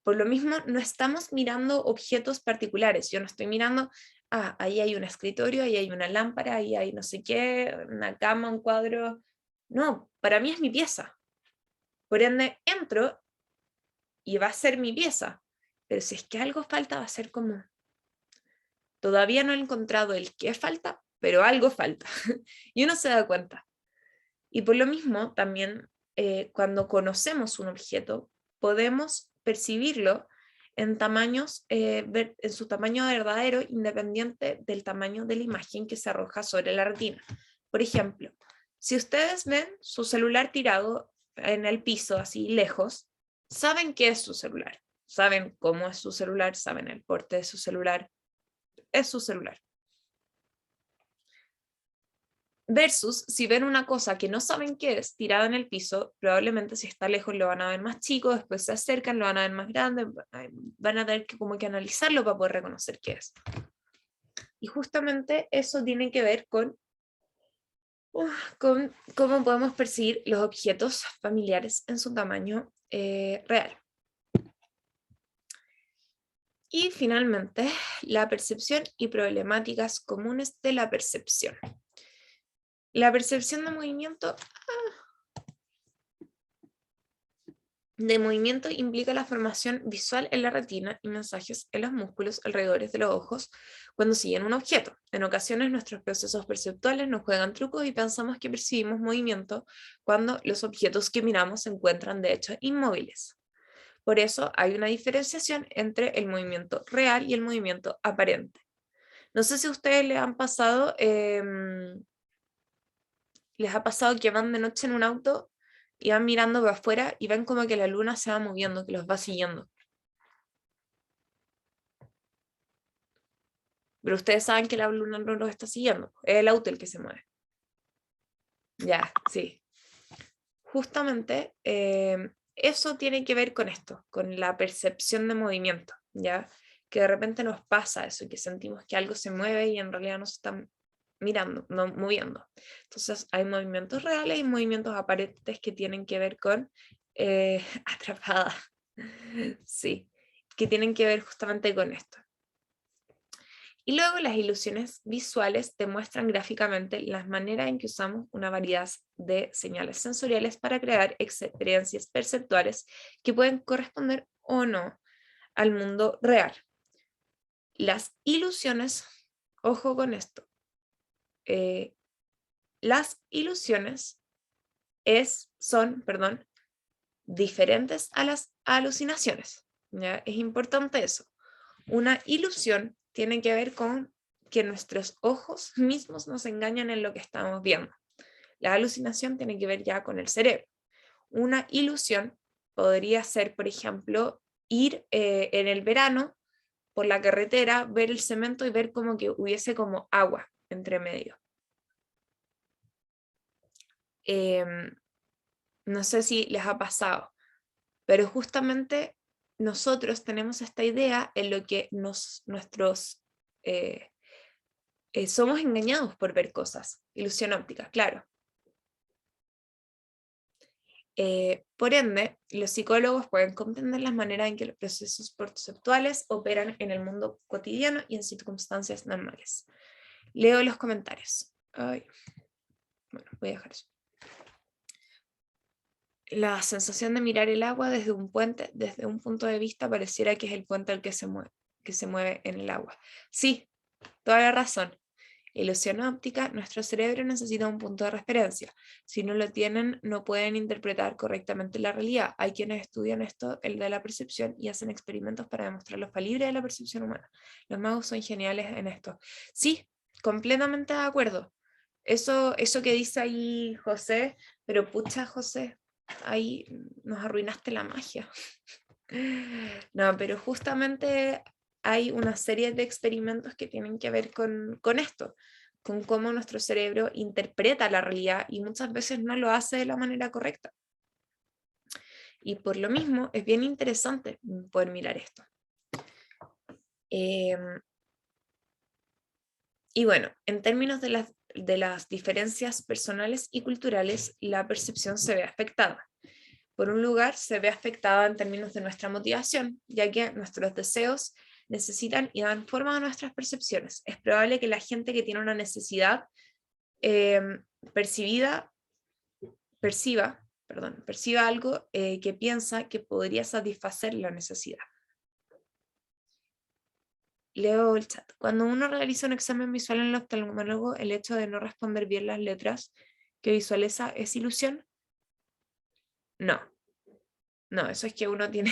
Por lo mismo, no estamos mirando objetos particulares. Yo no estoy mirando, ahí hay un escritorio, ahí hay una lámpara, ahí hay no sé qué, una cama, un cuadro. No, para mí es mi pieza. Por ende, entro y va a ser mi pieza. Pero si es que algo falta, va a ser como, todavía no he encontrado el qué falta, pero algo falta. Y uno se da cuenta. Y por lo mismo, también cuando conocemos un objeto, podemos percibirlo en en su tamaño verdadero, independiente del tamaño de la imagen que se arroja sobre la retina. Por ejemplo, si ustedes ven su celular tirado en el piso, así lejos, saben qué es su celular, saben cómo es su celular, saben el porte de su celular, es su celular. Versus si ven una cosa que no saben qué es tirada en el piso, probablemente si está lejos lo van a ver más chico, después se acercan, lo van a ver más grande, van a tener que como que analizarlo para poder reconocer qué es. Y justamente eso tiene que ver con cómo podemos percibir los objetos familiares en su tamaño real. Y finalmente, la percepción y problemáticas comunes de la percepción. La percepción de movimiento implica la formación visual en la retina y mensajes en los músculos alrededor de los ojos cuando siguen un objeto. En ocasiones nuestros procesos perceptuales nos juegan trucos y pensamos que percibimos movimiento cuando los objetos que miramos se encuentran de hecho inmóviles. Por eso hay una diferenciación entre el movimiento real y el movimiento aparente. No sé si a ustedes les ha pasado que van de noche en un auto y van mirando para afuera y ven como que la luna se va moviendo, que los va siguiendo. Pero ustedes saben que la luna no los está siguiendo, es el auto el que se mueve. Ya, sí. Justamente eso tiene que ver con esto, con la percepción de movimiento, ¿ya? Que de repente nos pasa eso, que sentimos que algo se mueve y en realidad no se está mirando, no moviendo. Entonces hay movimientos reales y movimientos aparentes que tienen que ver con atrapada, sí, que tienen que ver justamente con esto. Y luego las ilusiones visuales demuestran gráficamente las maneras en que usamos una variedad de señales sensoriales para crear experiencias perceptuales que pueden corresponder o no al mundo real. Las ilusiones, ojo con esto, las ilusiones son diferentes a las alucinaciones. ¿Ya? Es importante eso. Una ilusión tiene que ver con que nuestros ojos mismos nos engañan en lo que estamos viendo. La alucinación tiene que ver ya con el cerebro. Una ilusión podría ser, por ejemplo, ir en el verano por la carretera, ver el cemento y ver como que hubiese como agua entre medio. No sé si les ha pasado, pero justamente nosotros tenemos esta idea en lo que somos engañados por ver cosas, ilusión óptica, claro. Por ende, los psicólogos pueden comprender las maneras en que los procesos perceptuales operan en el mundo cotidiano y en circunstancias normales. Leo los comentarios. Ay. Bueno, voy a dejar eso. La sensación de mirar el agua desde un puente, desde un punto de vista, pareciera que es el puente el que se mueve en el agua. Sí, toda la razón. Ilusión óptica, nuestro cerebro necesita un punto de referencia. Si no lo tienen, no pueden interpretar correctamente la realidad. Hay quienes estudian esto, el de la percepción, y hacen experimentos para demostrar lo falible de la percepción humana. Los magos son geniales en esto. Sí, completamente de acuerdo. Eso que dice ahí José, pero pucha, José, ahí nos arruinaste la magia. No, pero justamente hay una serie de experimentos que tienen que ver con esto, con cómo nuestro cerebro interpreta la realidad y muchas veces no lo hace de la manera correcta. Y por lo mismo es bien interesante poder mirar esto. Y bueno, en términos de las diferencias personales y culturales, la percepción se ve afectada. Por un lugar, se ve afectada en términos de nuestra motivación, ya que nuestros deseos necesitan y dan forma a nuestras percepciones. Es probable que la gente que tiene una necesidad perciba algo que piensa que podría satisfacer la necesidad. Leo el chat. Cuando uno realiza un examen visual en el oftalmólogo, el hecho de no responder bien las letras que visualiza es ilusión. No, eso es que uno tiene...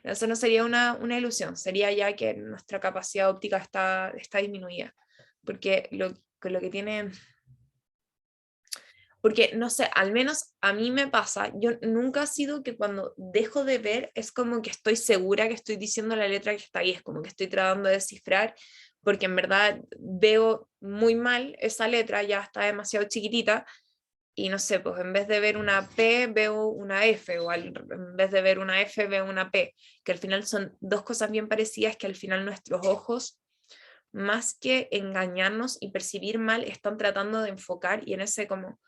Eso no sería una ilusión, sería ya que nuestra capacidad óptica está disminuida. Porque lo que tiene... Porque, no sé, al menos a mí me pasa, yo nunca ha sido que cuando dejo de ver es como que estoy segura que estoy diciendo la letra que está ahí, es como que estoy tratando de descifrar, porque en verdad veo muy mal esa letra, ya está demasiado chiquitita, y no sé, pues en vez de ver una P veo una F, o en vez de ver una F veo una P, que al final son dos cosas bien parecidas que al final nuestros ojos, más que engañarnos y percibir mal, están tratando de enfocar y en ese como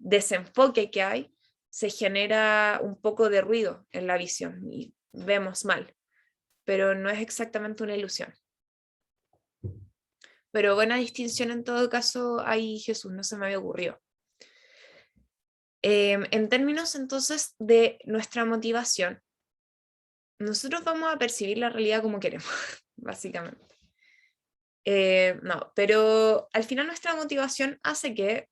desenfoque que hay, se genera un poco de ruido en la visión y vemos mal, pero no es exactamente una ilusión. Pero buena distinción en todo caso ahí, Jesús, no se me había ocurrido. En términos entonces de nuestra motivación, nosotros vamos a percibir la realidad como queremos, básicamente. No, pero al final nuestra motivación hace que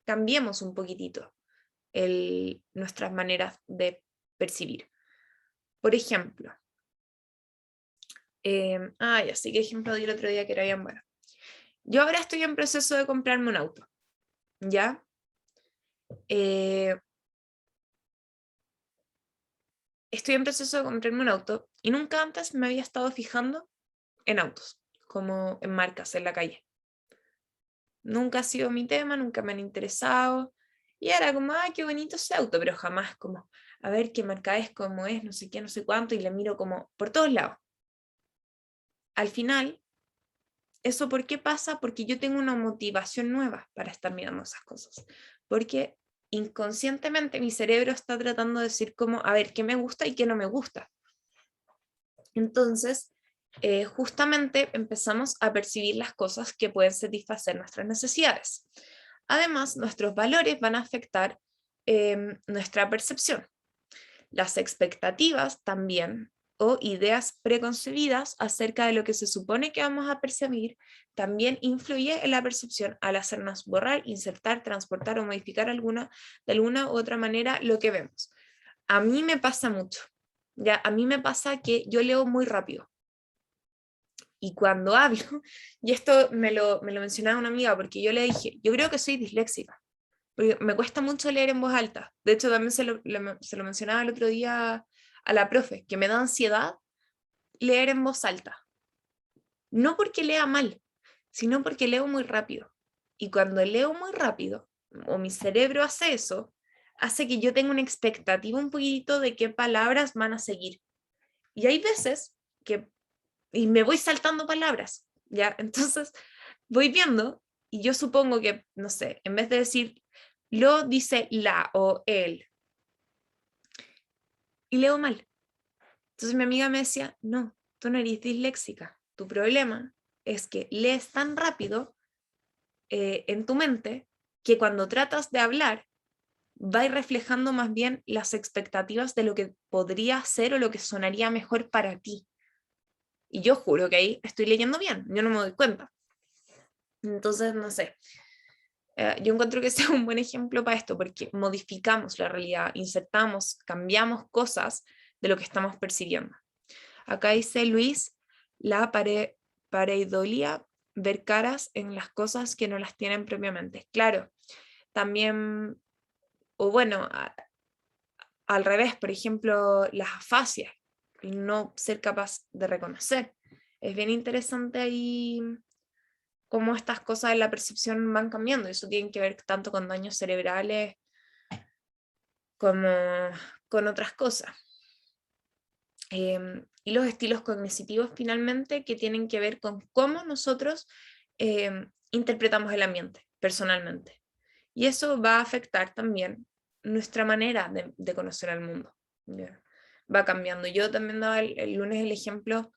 cambiemos un poquitito nuestras maneras de percibir. Por ejemplo, ya sé qué ejemplo di el otro día que era bien bueno. Yo ahora estoy en proceso de comprarme un auto, ¿ya? Estoy en proceso de comprarme un auto y nunca antes me había estado fijando en autos, como en marcas en la calle. Nunca ha sido mi tema, nunca me han interesado. Y era como, ay, qué bonito ese auto, pero jamás como, a ver qué marca es, cómo es, no sé qué, no sé cuánto, y le miro como por todos lados. Al final, ¿Eso por qué pasa? Porque yo tengo una motivación nueva para estar mirando esas cosas. Porque inconscientemente mi cerebro está tratando de decir como, a ver, qué me gusta y qué no me gusta. Entonces, justamente empezamos a percibir las cosas que pueden satisfacer nuestras necesidades. Además, nuestros valores van a afectar nuestra percepción. Las expectativas también, o ideas preconcebidas acerca de lo que se supone que vamos a percibir, también influye en la percepción al hacernos borrar, insertar, transportar o modificar de alguna u otra manera lo que vemos. A mí me pasa mucho. Ya, a mí me pasa que yo leo muy rápido. Y cuando hablo, y esto me lo mencionaba una amiga, porque yo le dije, yo creo que soy disléxica, porque me cuesta mucho leer en voz alta. De hecho, también se lo mencionaba el otro día a la profe, que me da ansiedad leer en voz alta. No porque lea mal, sino porque leo muy rápido. Y cuando leo muy rápido, o mi cerebro hace eso, hace que yo tenga una expectativa un poquito de qué palabras van a seguir. Y hay veces que, y me voy saltando palabras, ¿ya? Entonces voy viendo y yo supongo que, no sé, en vez de decir lo, dice la o él, y leo mal. Entonces mi amiga me decía, no, tú no eres disléxica, tu problema es que lees tan rápido en tu mente que cuando tratas de hablar va a ir reflejando más bien las expectativas de lo que podría ser o lo que sonaría mejor para ti. Y yo juro que ahí estoy leyendo bien, yo no me doy cuenta. Entonces, no sé, yo encuentro que sea un buen ejemplo para esto, porque modificamos la realidad, insertamos, cambiamos cosas de lo que estamos percibiendo. Acá dice Luis, la pareidolia, ver caras en las cosas que no las tienen previamente. Claro, también, o bueno, al revés, por ejemplo, las afasias, el no ser capaz de reconocer. Es bien interesante ahí cómo estas cosas de la percepción van cambiando. Eso tiene que ver tanto con daños cerebrales como con otras cosas. Y los estilos cognitivos finalmente que tienen que ver con cómo nosotros interpretamos el ambiente personalmente. Y eso va a afectar también nuestra manera de conocer al mundo. ¿Ya? Va cambiando. Yo también daba el lunes el ejemplo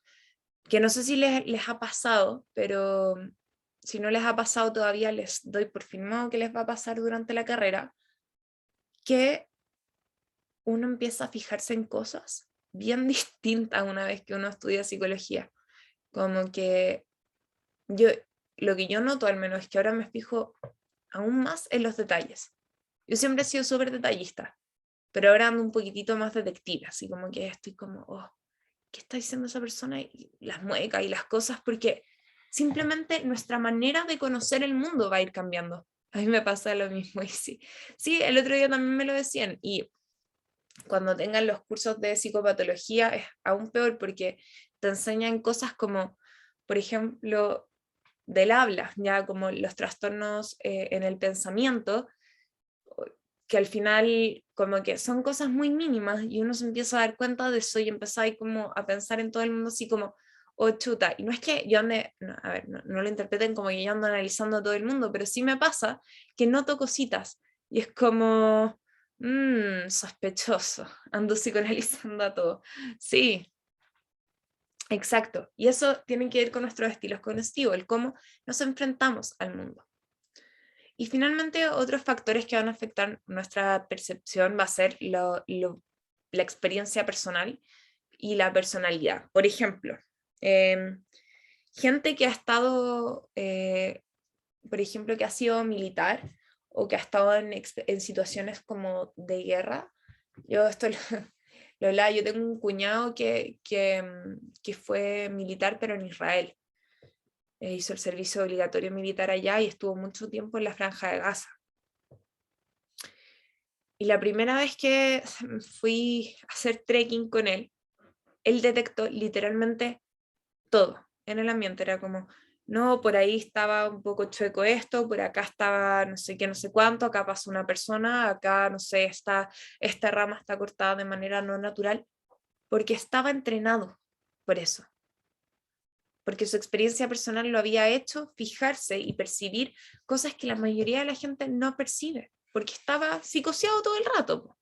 que no sé si les ha pasado, pero si no les ha pasado todavía, les doy por firmado que les va a pasar durante la carrera, que uno empieza a fijarse en cosas bien distintas una vez que uno estudia psicología. Como que yo, lo que yo noto al menos es que ahora me fijo aún más en los detalles. Yo siempre he sido súper detallista, pero ahora ando un poquitito más detective, así como que estoy como, oh, ¿qué está diciendo esa persona? Y las muecas y las cosas, porque simplemente nuestra manera de conocer el mundo va a ir cambiando. A mí me pasa lo mismo y sí, sí, el otro día también me lo decían y cuando tengan los cursos de psicopatología es aún peor porque te enseñan cosas como, por ejemplo, del habla, ya como los trastornos en el pensamiento, que al final como que son cosas muy mínimas y uno se empieza a dar cuenta de eso y empieza ahí como a pensar en todo el mundo así como, oh chuta, y no es que yo ande, no, a ver, no lo interpreten como que yo ando analizando a todo el mundo, pero sí me pasa que noto cositas y es como, sospechoso, ando psicoanalizando a todo. Sí, exacto, y eso tiene que ver con nuestros estilos cognitivos, el cómo nos enfrentamos al mundo. Y finalmente, otros factores que van a afectar nuestra percepción va a ser la experiencia personal y la personalidad. Por ejemplo, gente que ha estado, por ejemplo, que ha sido militar o que ha estado en situaciones como de guerra. Yo esto lo hablaba, yo tengo un cuñado que fue militar, pero en Israel. Hizo el servicio obligatorio militar allá y estuvo mucho tiempo en la Franja de Gaza. Y la primera vez que fui a hacer trekking con él detectó literalmente todo en el ambiente. Era como, no, por ahí estaba un poco chueco esto, por acá estaba no sé qué, no sé cuánto, acá pasó una persona, acá, no sé, esta rama está cortada de manera no natural, porque estaba entrenado por eso. porque su experiencia personal lo había hecho fijarse y percibir cosas que la mayoría de la gente no percibe, porque estaba psicoseado todo el rato, po,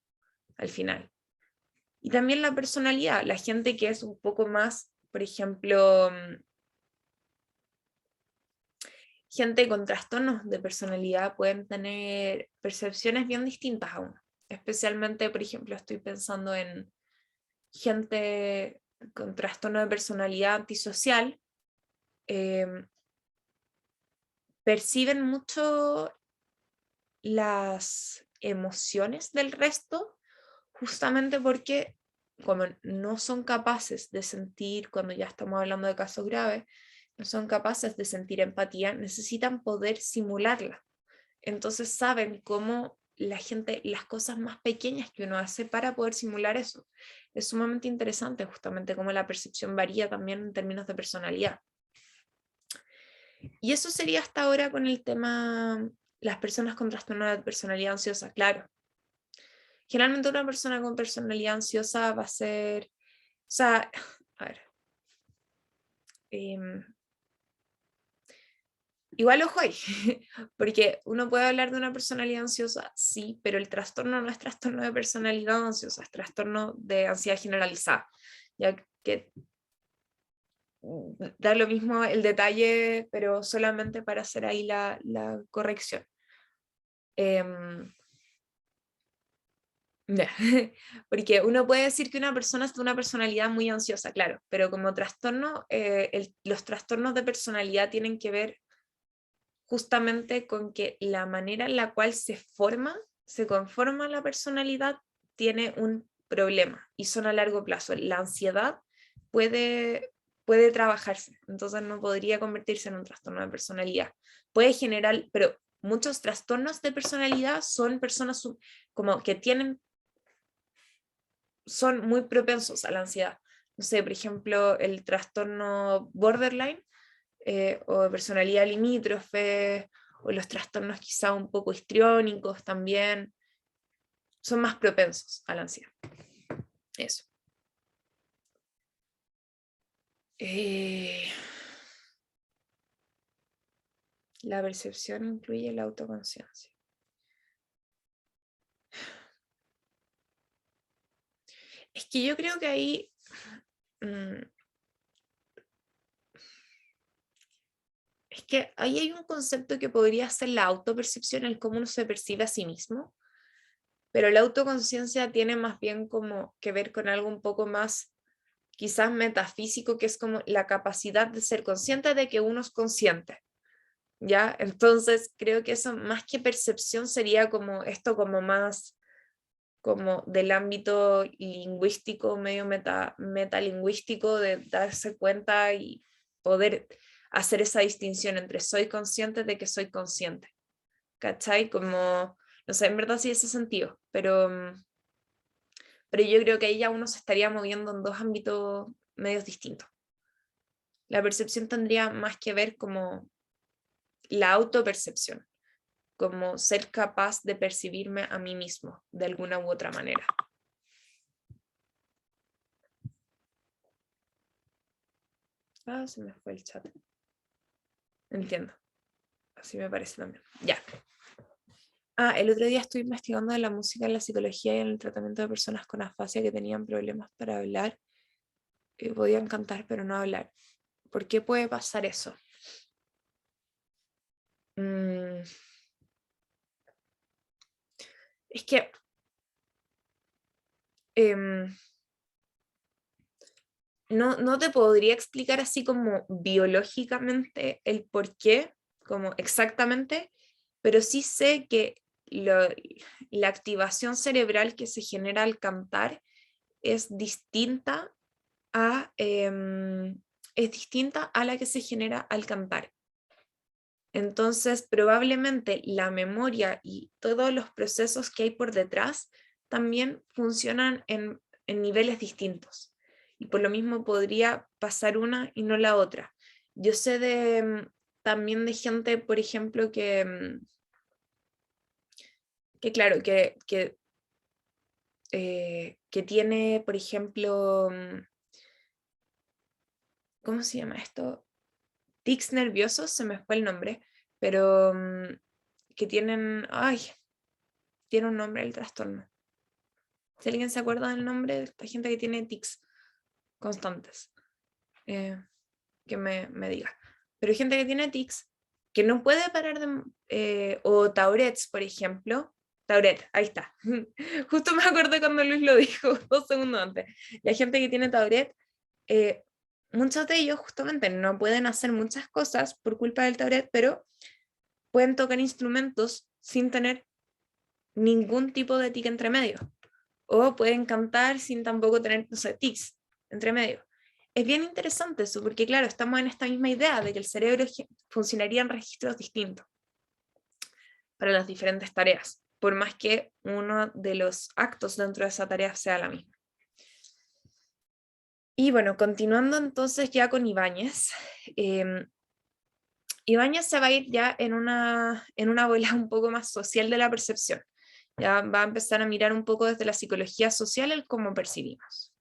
al final. Y también la personalidad, la gente que es un poco más, por ejemplo, gente con trastornos de personalidad pueden tener percepciones bien distintas a uno. Especialmente, por ejemplo, estoy pensando en gente con trastorno de personalidad antisocial, perciben mucho las emociones del resto, justamente porque como no son capaces de sentir, cuando ya estamos hablando de casos graves, no son capaces de sentir empatía, necesitan poder simularla. Entonces saben cómo la gente, las cosas más pequeñas que uno hace para poder simular eso. Es sumamente interesante justamente cómo la percepción varía también en términos de personalidad. Y eso sería hasta ahora con el tema las personas con trastorno de personalidad ansiosa, claro. Generalmente una persona con personalidad ansiosa va a ser, o sea, a ver, igual ojo ahí, porque uno puede hablar de una personalidad ansiosa, sí, pero el trastorno no es trastorno de personalidad ansiosa, es trastorno de ansiedad generalizada, ya que da lo mismo el detalle, pero solamente para hacer ahí la corrección. Porque uno puede decir que una persona es de una personalidad muy ansiosa, claro, pero como trastorno, los trastornos de personalidad tienen que ver justamente con que la manera en la cual se conforma la personalidad tiene un problema y son a largo plazo. La ansiedad puede trabajarse, entonces no podría convertirse en un trastorno de personalidad. Puede generar, pero muchos trastornos de personalidad son personas como que son muy propensos a la ansiedad. No sé, por ejemplo, el trastorno borderline o de personalidad limítrofe, o los trastornos quizá un poco histriónicos también, son más propensos a la ansiedad. Eso. La percepción incluye la autoconciencia. Es que yo creo que ahí es que ahí hay un concepto que podría ser la autopercepción, el cómo uno se percibe a sí mismo, pero la autoconciencia tiene más bien como que ver con algo un poco más quizás metafísico, que es como la capacidad de ser consciente de que uno es consciente, ¿ya? Entonces creo que eso más que percepción sería como esto como más como del ámbito lingüístico, medio metalingüístico, de darse cuenta y poder hacer esa distinción entre soy consciente de que soy consciente, ¿cachai? Como, no sé, en verdad sí ese sentido, pero yo creo que ahí ya uno se estaría moviendo en dos ámbitos medios distintos. La percepción tendría más que ver como la autopercepción, como ser capaz de percibirme a mí mismo de alguna u otra manera. Ah, se me fue el chat. Entiendo. Así me parece también. Ya. Ah, el otro día estuve investigando de la música en la psicología y en el tratamiento de personas con afasia que tenían problemas para hablar. Podían cantar pero no hablar. ¿Por qué puede pasar eso? Es que no te podría explicar así como biológicamente el por qué, como exactamente, pero sí sé que la activación cerebral que se genera al cantar es distinta es distinta a la que se genera al cantar. Entonces, probablemente la memoria y todos los procesos que hay por detrás también funcionan en niveles distintos. Y por lo mismo podría pasar una y no la otra. Yo sé también de gente, por ejemplo, que claro, que tiene, por ejemplo, ¿cómo se llama esto? tics nerviosos, se me fue el nombre, pero que tienen, tiene un nombre el trastorno. Si alguien se acuerda del nombre de esta gente que tiene tics constantes, que me diga. Pero hay gente que tiene tics que no puede parar de... o Tourette's, por ejemplo. Tourette, ahí está. Justo me acordé cuando Luis lo dijo 2 segundos antes. La gente que tiene Tourette, muchos de ellos justamente no pueden hacer muchas cosas por culpa del Tourette, pero pueden tocar instrumentos sin tener ningún tipo de tic entre medio. O pueden cantar sin tampoco tener, no sé, tics entre medio. Es bien interesante eso, porque claro, estamos en esta misma idea de que el cerebro funcionaría en registros distintos para las diferentes tareas, por más que uno de los actos dentro de esa tarea sea la misma. Y bueno, continuando entonces ya con Ibáñez. Ibáñez se va a ir ya en una bola un poco más social de la percepción. Ya va a empezar a mirar un poco desde la psicología social el cómo percibimos.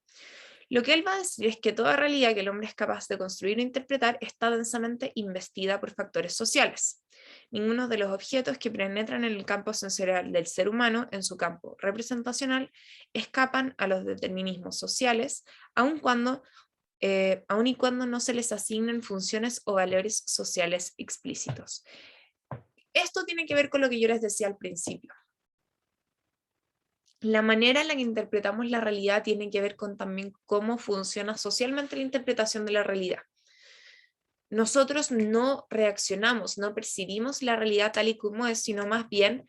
Lo que él va a decir es que toda realidad que el hombre es capaz de construir o interpretar está densamente investida por factores sociales. Ninguno de los objetos que penetran en el campo sensorial del ser humano, en su campo representacional, escapan a los determinismos sociales, aun y cuando no se les asignen funciones o valores sociales explícitos. Esto tiene que ver con lo que yo les decía al principio. La manera en la que interpretamos la realidad tiene que ver con también cómo funciona socialmente la interpretación de la realidad. Nosotros no reaccionamos, no percibimos la realidad tal y como es, sino más bien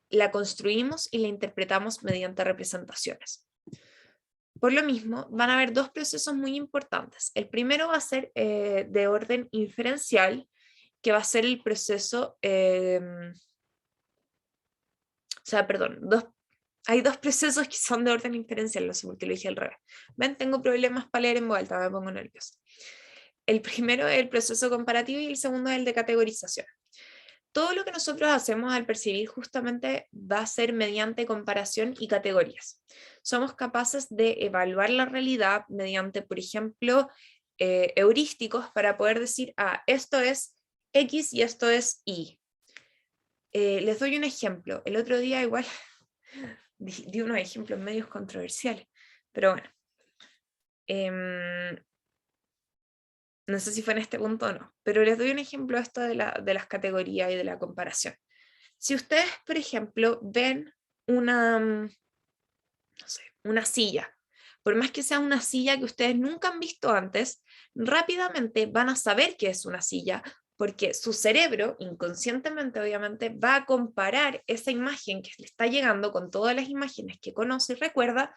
la construimos y la interpretamos mediante representaciones. Por lo mismo, van a haber dos procesos muy importantes. El primero va a ser de orden inferencial, que va a ser el proceso... hay dos procesos que son de orden inferencial, lo sé porque lo dije al revés. Ven, tengo problemas para leer en voz alta, me pongo nerviosa. El primero es el proceso comparativo y el segundo es el de categorización. Todo lo que nosotros hacemos al percibir justamente va a ser mediante comparación y categorías. Somos capaces de evaluar la realidad mediante, por ejemplo, heurísticos para poder decir, esto es X y esto es Y. Les doy un ejemplo. El otro día igual di unos ejemplos medios controversiales, pero bueno. No sé si fue en este punto o no, pero les doy un ejemplo esto de las categorías y de la comparación. Si ustedes, por ejemplo, ven no sé, una silla, por más que sea una silla que ustedes nunca han visto antes, rápidamente van a saber que es una silla, porque su cerebro, inconscientemente obviamente, va a comparar esa imagen que le está llegando con todas las imágenes que conoce y recuerda,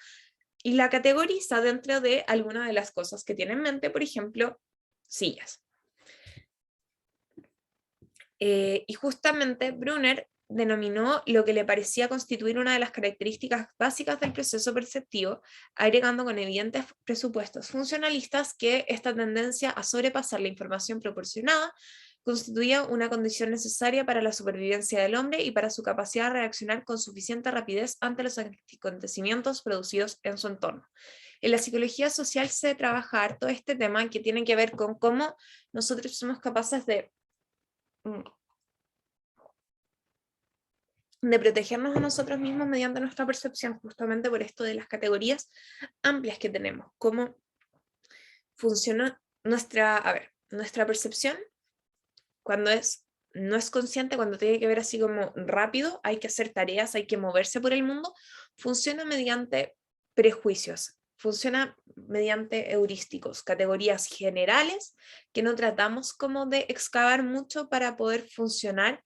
y la categoriza dentro de alguna de las cosas que tiene en mente, por ejemplo, sillas. Y justamente Brunner denominó lo que le parecía constituir una de las características básicas del proceso perceptivo, agregando con evidentes presupuestos funcionalistas que esta tendencia a sobrepasar la información proporcionada constituía una condición necesaria para la supervivencia del hombre y para su capacidad de reaccionar con suficiente rapidez ante los acontecimientos producidos en su entorno. En la psicología social se trabaja harto este tema que tiene que ver con cómo nosotros somos capaces de protegernos a nosotros mismos mediante nuestra percepción, justamente por esto de las categorías amplias que tenemos. Cómo funciona nuestra percepción cuando no es consciente, cuando tiene que ver así como rápido, hay que hacer tareas, hay que moverse por el mundo, funciona mediante prejuicios, funciona mediante heurísticos, categorías generales que no tratamos como de excavar mucho para poder funcionar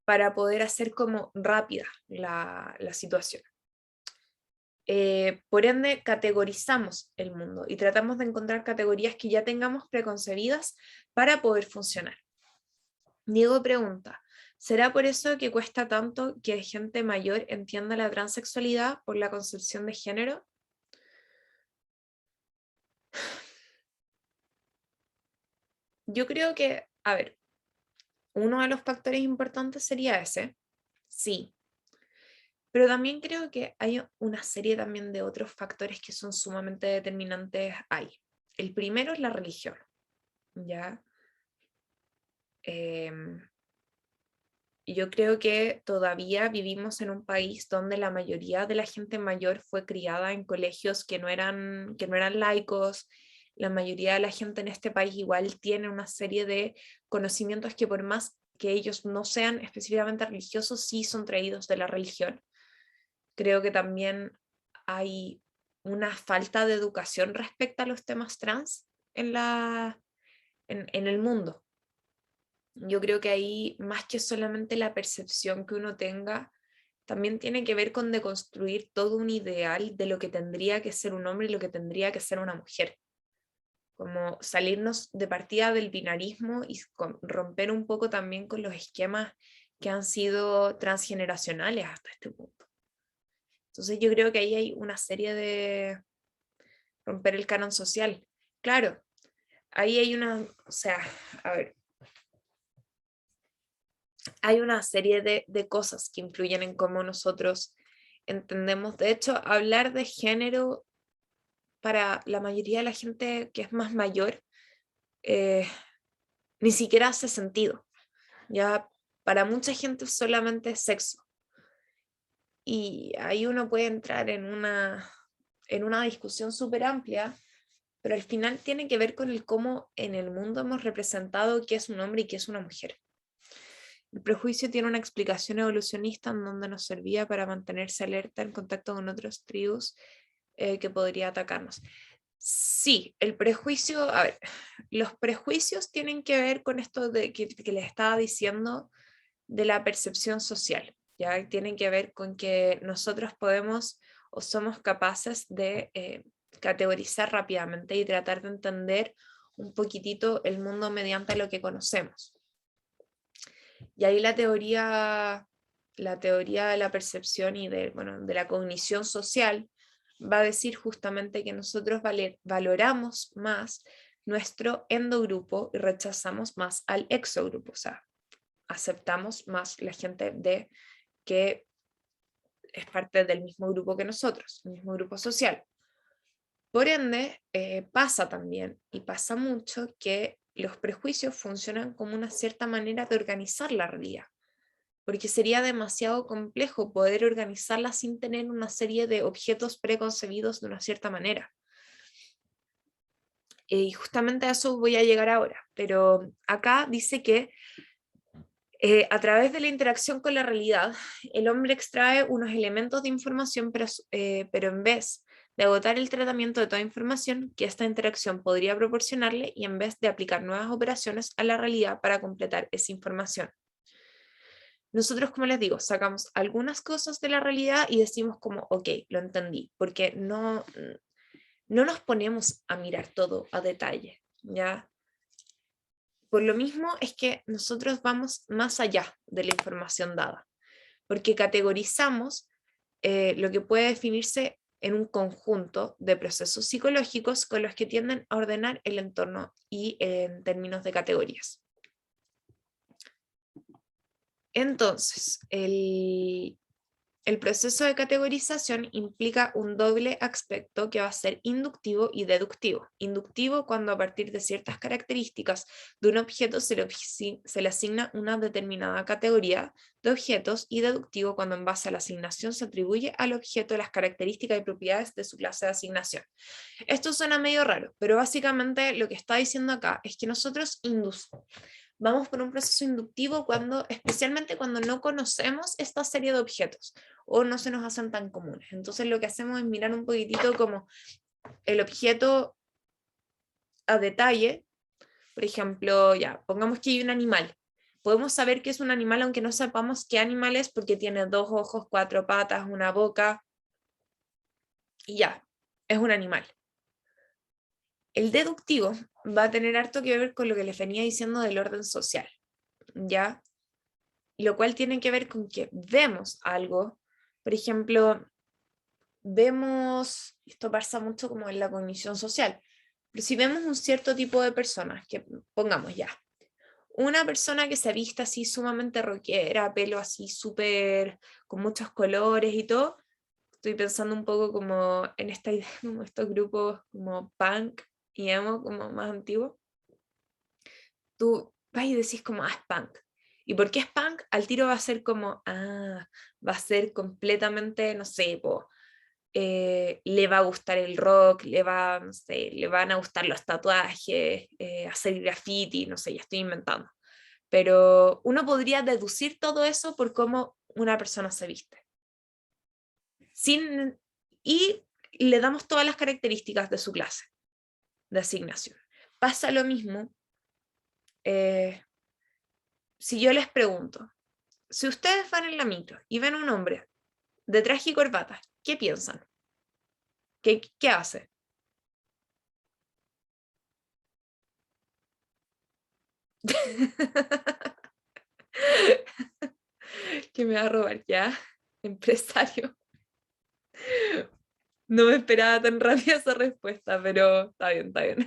para poder hacer como rápida la situación. Por ende, categorizamos el mundo y tratamos de encontrar categorías que ya tengamos preconcebidas para poder funcionar. Diego pregunta, ¿será por eso que cuesta tanto que gente mayor entienda la transexualidad por la concepción de género? Yo creo que, uno de los factores importantes sería ese, sí, Pero también creo que hay una serie también de otros factores que son sumamente determinantes ahí. El primero es la religión, ¿ya? Em, yo creo que todavía vivimos en un país donde la mayoría de la gente mayor fue criada en colegios que no eran laicos. La mayoría de la gente en este país igual tiene una serie de conocimientos que por más que ellos no sean específicamente religiosos, sí son traídos de la religión. Creo que también hay una falta de educación respecto a los temas trans en el mundo. Yo creo que ahí, más que solamente la percepción que uno tenga, también tiene que ver con deconstruir todo un ideal de lo que tendría que ser un hombre y lo que tendría que ser una mujer. Como salirnos de partida del binarismo y romper un poco también con los esquemas que han sido transgeneracionales hasta este punto. Entonces yo creo que ahí hay una serie de romper el canon social. Claro, ahí hay o sea, a ver, hay una serie de cosas que influyen en cómo nosotros entendemos. De hecho, hablar de género para la mayoría de la gente que es más mayor, eh, ni siquiera hace sentido. Ya para mucha gente solamente es sexo. Y ahí uno puede entrar en una discusión súper amplia, pero al final tiene que ver con el cómo en el mundo hemos representado qué es un hombre y qué es una mujer. El prejuicio tiene una explicación evolucionista en donde nos servía para mantenerse alerta en contacto con otros tribus que podría atacarnos. Sí, el prejuicio, a ver, los prejuicios tienen que ver con esto que les estaba diciendo de la percepción social, ¿ya? Tienen que ver con que nosotros podemos o somos capaces de categorizar rápidamente y tratar de entender un poquitito el mundo mediante lo que conocemos. Y ahí la teoría de la percepción y bueno, de la cognición social va a decir justamente que nosotros valoramos más nuestro endogrupo y rechazamos más al exogrupo, o sea, aceptamos más la gente que es parte del mismo grupo que nosotros, el mismo grupo social. Por ende, pasa también, y pasa mucho, que los prejuicios funcionan como una cierta manera de organizar la realidad, porque sería demasiado complejo poder organizarla sin tener una serie de objetos preconcebidos de una cierta manera. Y justamente a eso voy a llegar ahora, pero acá dice que a través de la interacción con la realidad, el hombre extrae unos elementos de información, pero en vez de agotar el tratamiento de toda información que esta interacción podría proporcionarle y en vez de aplicar nuevas operaciones a la realidad para completar esa información. Nosotros, como les digo, sacamos algunas cosas de la realidad y decimos como, ok, lo entendí, porque no nos ponemos a mirar todo a detalle, ¿ya? Por lo mismo es que nosotros vamos más allá de la información dada, porque categorizamos lo que puede definirse en un conjunto de procesos psicológicos con los que tienden a ordenar el entorno y en términos de categorías. Entonces, el proceso de categorización implica un doble aspecto que va a ser inductivo y deductivo. Inductivo cuando a partir de ciertas características de un objeto se le asigna una determinada categoría de objetos, y deductivo cuando en base a la asignación se atribuye al objeto las características y propiedades de su clase de asignación. Esto suena medio raro, pero básicamente lo que está diciendo acá es que nosotros vamos por un proceso inductivo especialmente cuando no conocemos esta serie de objetos o no se nos hacen tan comunes. Entonces lo que hacemos es mirar un poquitito como el objeto a detalle. Por ejemplo, ya, pongamos que hay un animal. Podemos saber que es un animal aunque no sepamos qué animal es, porque tiene 2 ojos, 4 patas, una boca, y ya, es un animal. El deductivo va a tener harto que ver con lo que les venía diciendo del orden social, ¿ya? Lo cual tiene que ver con que vemos algo. Por ejemplo, esto pasa mucho como en la cognición social, pero si vemos un cierto tipo de personas, que pongamos ya, una persona que se vista así sumamente rockera, pelo así súper, con muchos colores y todo, estoy pensando un poco como en esta idea, como estos grupos como punk y emo, como más antiguos. Tú vas y decís como, es punk. ¿Y por qué es punk? Al tiro va a ser como, va a ser completamente, no sé, le va a gustar el rock, no sé, le van a gustar los tatuajes, hacer graffiti, no sé, ya estoy inventando. Pero uno podría deducir todo eso por cómo una persona se viste. Sin, y le damos todas las características de su clase de asignación. Pasa lo mismo si yo les pregunto, si ustedes van en la micro y ven a un hombre de traje y corbata, ¿qué piensan? ¿Qué hace? Que me va a robar ya, empresario. No me esperaba tan rápida esa respuesta, pero está bien, está bien.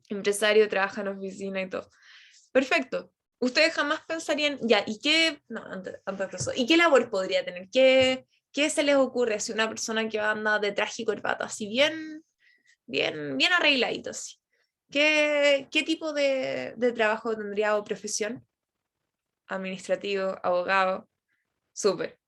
Empresario, trabaja en oficina y todo. Perfecto. Ustedes jamás pensarían, ya, ¿y qué? No, antes de eso. ¿Y qué labor podría tener? ¿Qué se les ocurre si una persona que anda de traje y corbata, así bien arregladito, así? ¿Qué tipo de trabajo tendría o profesión? Administrativo, abogado, súper.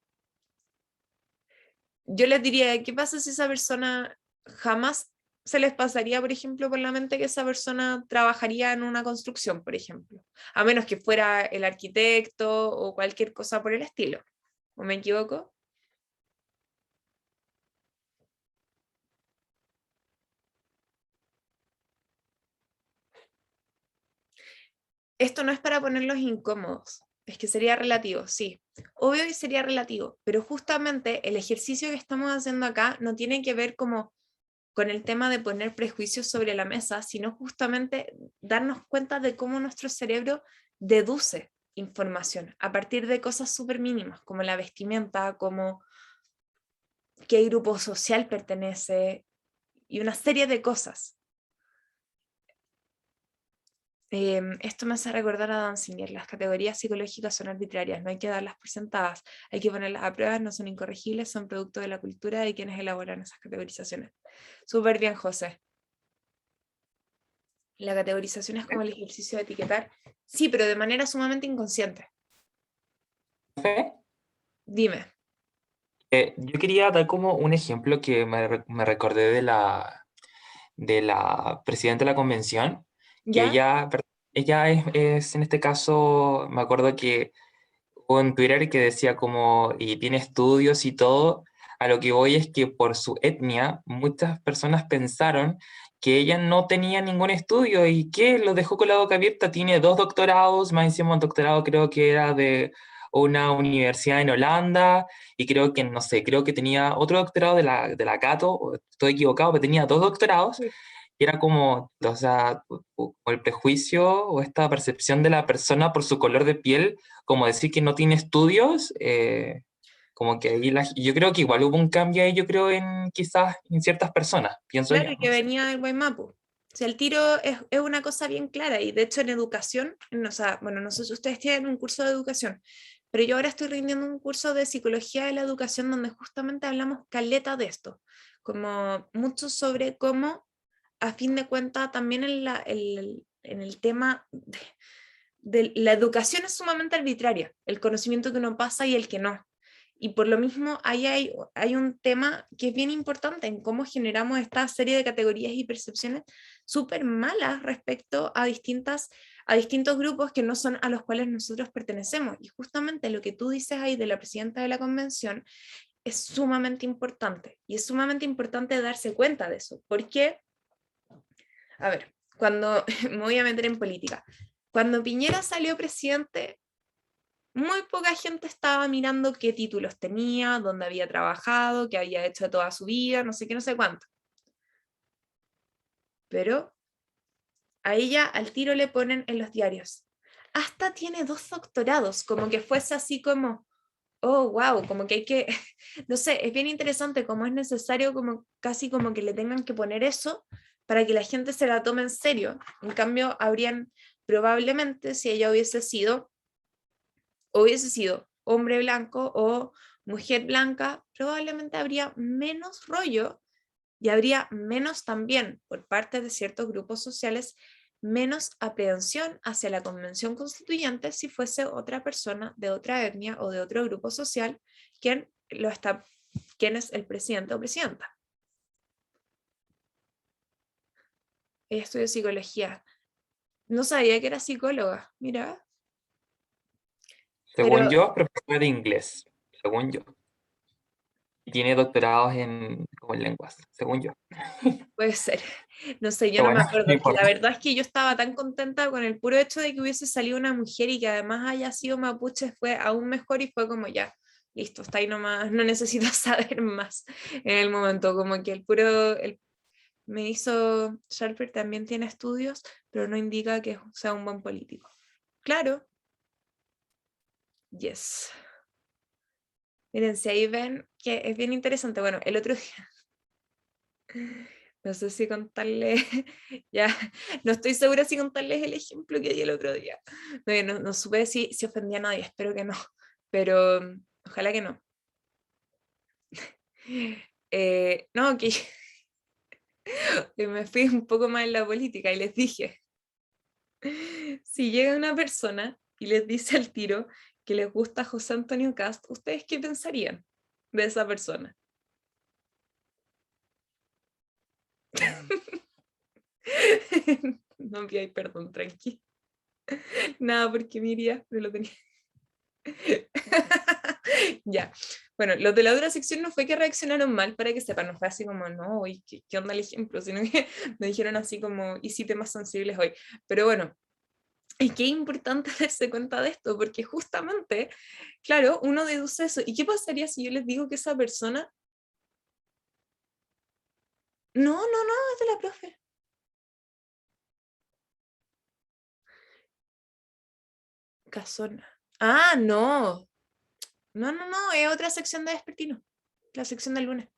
Yo les diría, ¿qué pasa si esa persona jamás se les pasaría, por ejemplo, por la mente que esa persona trabajaría en una construcción, por ejemplo? A menos que fuera el arquitecto o cualquier cosa por el estilo. ¿O me equivoco? Esto no es para ponerlos incómodos, es que sería relativo, sí. Obvio que sería relativo, pero justamente el ejercicio que estamos haciendo acá no tiene que ver como con el tema de poner prejuicios sobre la mesa, sino justamente darnos cuenta de cómo nuestro cerebro deduce información a partir de cosas súper mínimas, como la vestimenta, como qué grupo social pertenece y una serie de cosas. Esto me hace recordar a Dan Singer, las categorías psicológicas son arbitrarias, no hay que darlas por sentadas, hay que ponerlas a prueba, no son incorregibles, son producto de la cultura de quienes elaboran esas categorizaciones. Súper bien, José. La categorización es como el ejercicio de etiquetar. Sí, pero de manera sumamente inconsciente. ¿Fe? Dime. Yo quería dar como un ejemplo que me recordé de la presidenta de la convención, que ¿Ya? ella es, en este caso, me acuerdo que hubo en Twitter que decía como, y tiene estudios y todo, a lo que voy es que por su etnia, muchas personas pensaron que ella no tenía ningún estudio y que lo dejó con la boca abierta, tiene 2 doctorados, más encima un doctorado creo que era de una universidad en Holanda, y creo que, no sé, creo que tenía otro doctorado de la Cato, o estoy equivocado, pero tenía 2 doctorados, Sí. y era como, o sea, o el prejuicio o esta percepción de la persona por su color de piel, como decir que no tiene estudios, como que ahí yo creo que igual hubo un cambio ahí, yo creo, quizás en ciertas personas, pienso Claro, yo, y no que sé. venía del Guaymapu. O sea, el tiro es una cosa bien clara y de hecho en educación, o sea, bueno, no sé si ustedes tienen un curso de educación, pero yo ahora estoy rindiendo un curso de psicología de la educación donde justamente hablamos caleta de esto, como mucho sobre cómo, a fin de cuentas, también en el tema de la educación es sumamente arbitraria, el conocimiento que uno pasa y el que no. Y por lo mismo, ahí hay un tema que es bien importante en cómo generamos esta serie de categorías y percepciones súper malas respecto a distintos grupos que no son a los cuales nosotros pertenecemos. Y justamente lo que tú dices ahí de la presidenta de la convención es sumamente importante. Y es sumamente importante darse cuenta de eso. Porque, a ver, cuando me voy a meter en política, cuando Piñera salió presidente, muy poca gente estaba mirando qué títulos tenía, dónde había trabajado, qué había hecho toda su vida, no sé qué, no sé cuánto. Pero a ella al tiro le ponen en los diarios. Hasta tiene 2 doctorados, como que fuese así como, oh, wow, como que hay que, no sé, es bien interesante como es necesario, como casi como que le tengan que poner eso para que la gente se la tome en serio. En cambio, habrían probablemente si ella hubiese sido hombre blanco o mujer blanca, probablemente habría menos rollo y habría menos también por parte de ciertos grupos sociales, menos aprehensión hacia la convención constituyente si fuese otra persona de otra etnia o de otro grupo social quien es el presidente o presidenta. Ella estudió psicología. No sabía que era psicóloga, mira. Según Pero yo, profesora de inglés, según yo. Y tiene doctorados como en lenguas, según yo. puede ser, no sé, yo Pero no me bueno, acuerdo, no es que la importa. verdad es que yo estaba tan contenta con el puro hecho de que hubiese salido una mujer y que además haya sido mapuche, fue aún mejor y fue como ya, listo, está ahí nomás, no necesito saber más en el momento, como que me hizo, Sharper también tiene estudios, pero no indica que sea un buen político. Claro, yes. Miren, si ahí ven que es bien interesante, bueno, el otro día no sé si contarles, ya, no estoy segura si contarles el ejemplo que di el otro día. No supe si ofendí a nadie, espero que no, pero ojalá que no. No, que me fui un poco más en la política y les dije, si llega una persona y les dice al tiro que les gusta José Antonio Cast, ¿ustedes qué pensarían de esa persona? No pidáis perdón, tranqui. Nada, porque me iría, pero lo tenía. Ya, bueno, los de la otra sección no fue que reaccionaron mal, para que sepan, no fue así como, no, ¿y qué onda el ejemplo? Sino que me dijeron así como, y sí temas sensibles hoy. Pero bueno, es que es importante darse cuenta de esto, porque justamente, claro, uno deduce eso. ¿Y qué pasaría si yo les digo que esa persona... No, no, no, es de la profe. Casona. Ah, no. No, no, no, es otra sección de Despertino. La sección del lunes.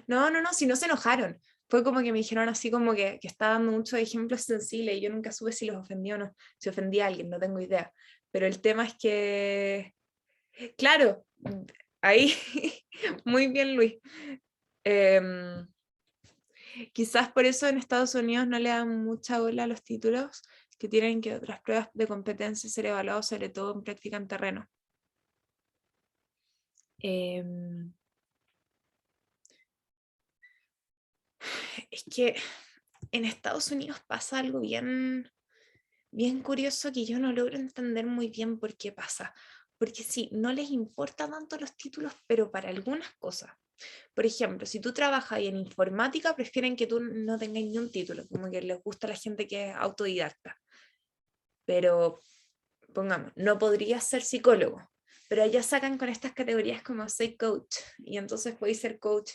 No, no, no, si no se enojaron. Fue como que me dijeron así como que estaba dando muchos ejemplos sensibles y yo nunca supe si los ofendí o no. Si ofendí a alguien, no tengo idea. Pero el tema es que, claro, ahí, muy bien Luis. Em, Quizás por eso en Estados Unidos no le dan mucha bola a los títulos que tienen que otras pruebas de competencia ser evaluados, sobre todo en práctica en terreno. Em, es que en Estados Unidos pasa algo bien curioso que yo no logro entender muy bien por qué pasa. Porque sí, no les importa tanto los títulos, pero para algunas cosas. Por ejemplo, si tú trabajas en informática, prefieren que tú no tengas ni un título, como que les gusta a la gente que es autodidacta. Pero, pongamos, no podrías ser psicólogo, pero allá sacan con estas categorías como soy coach, y entonces podéis ser coach.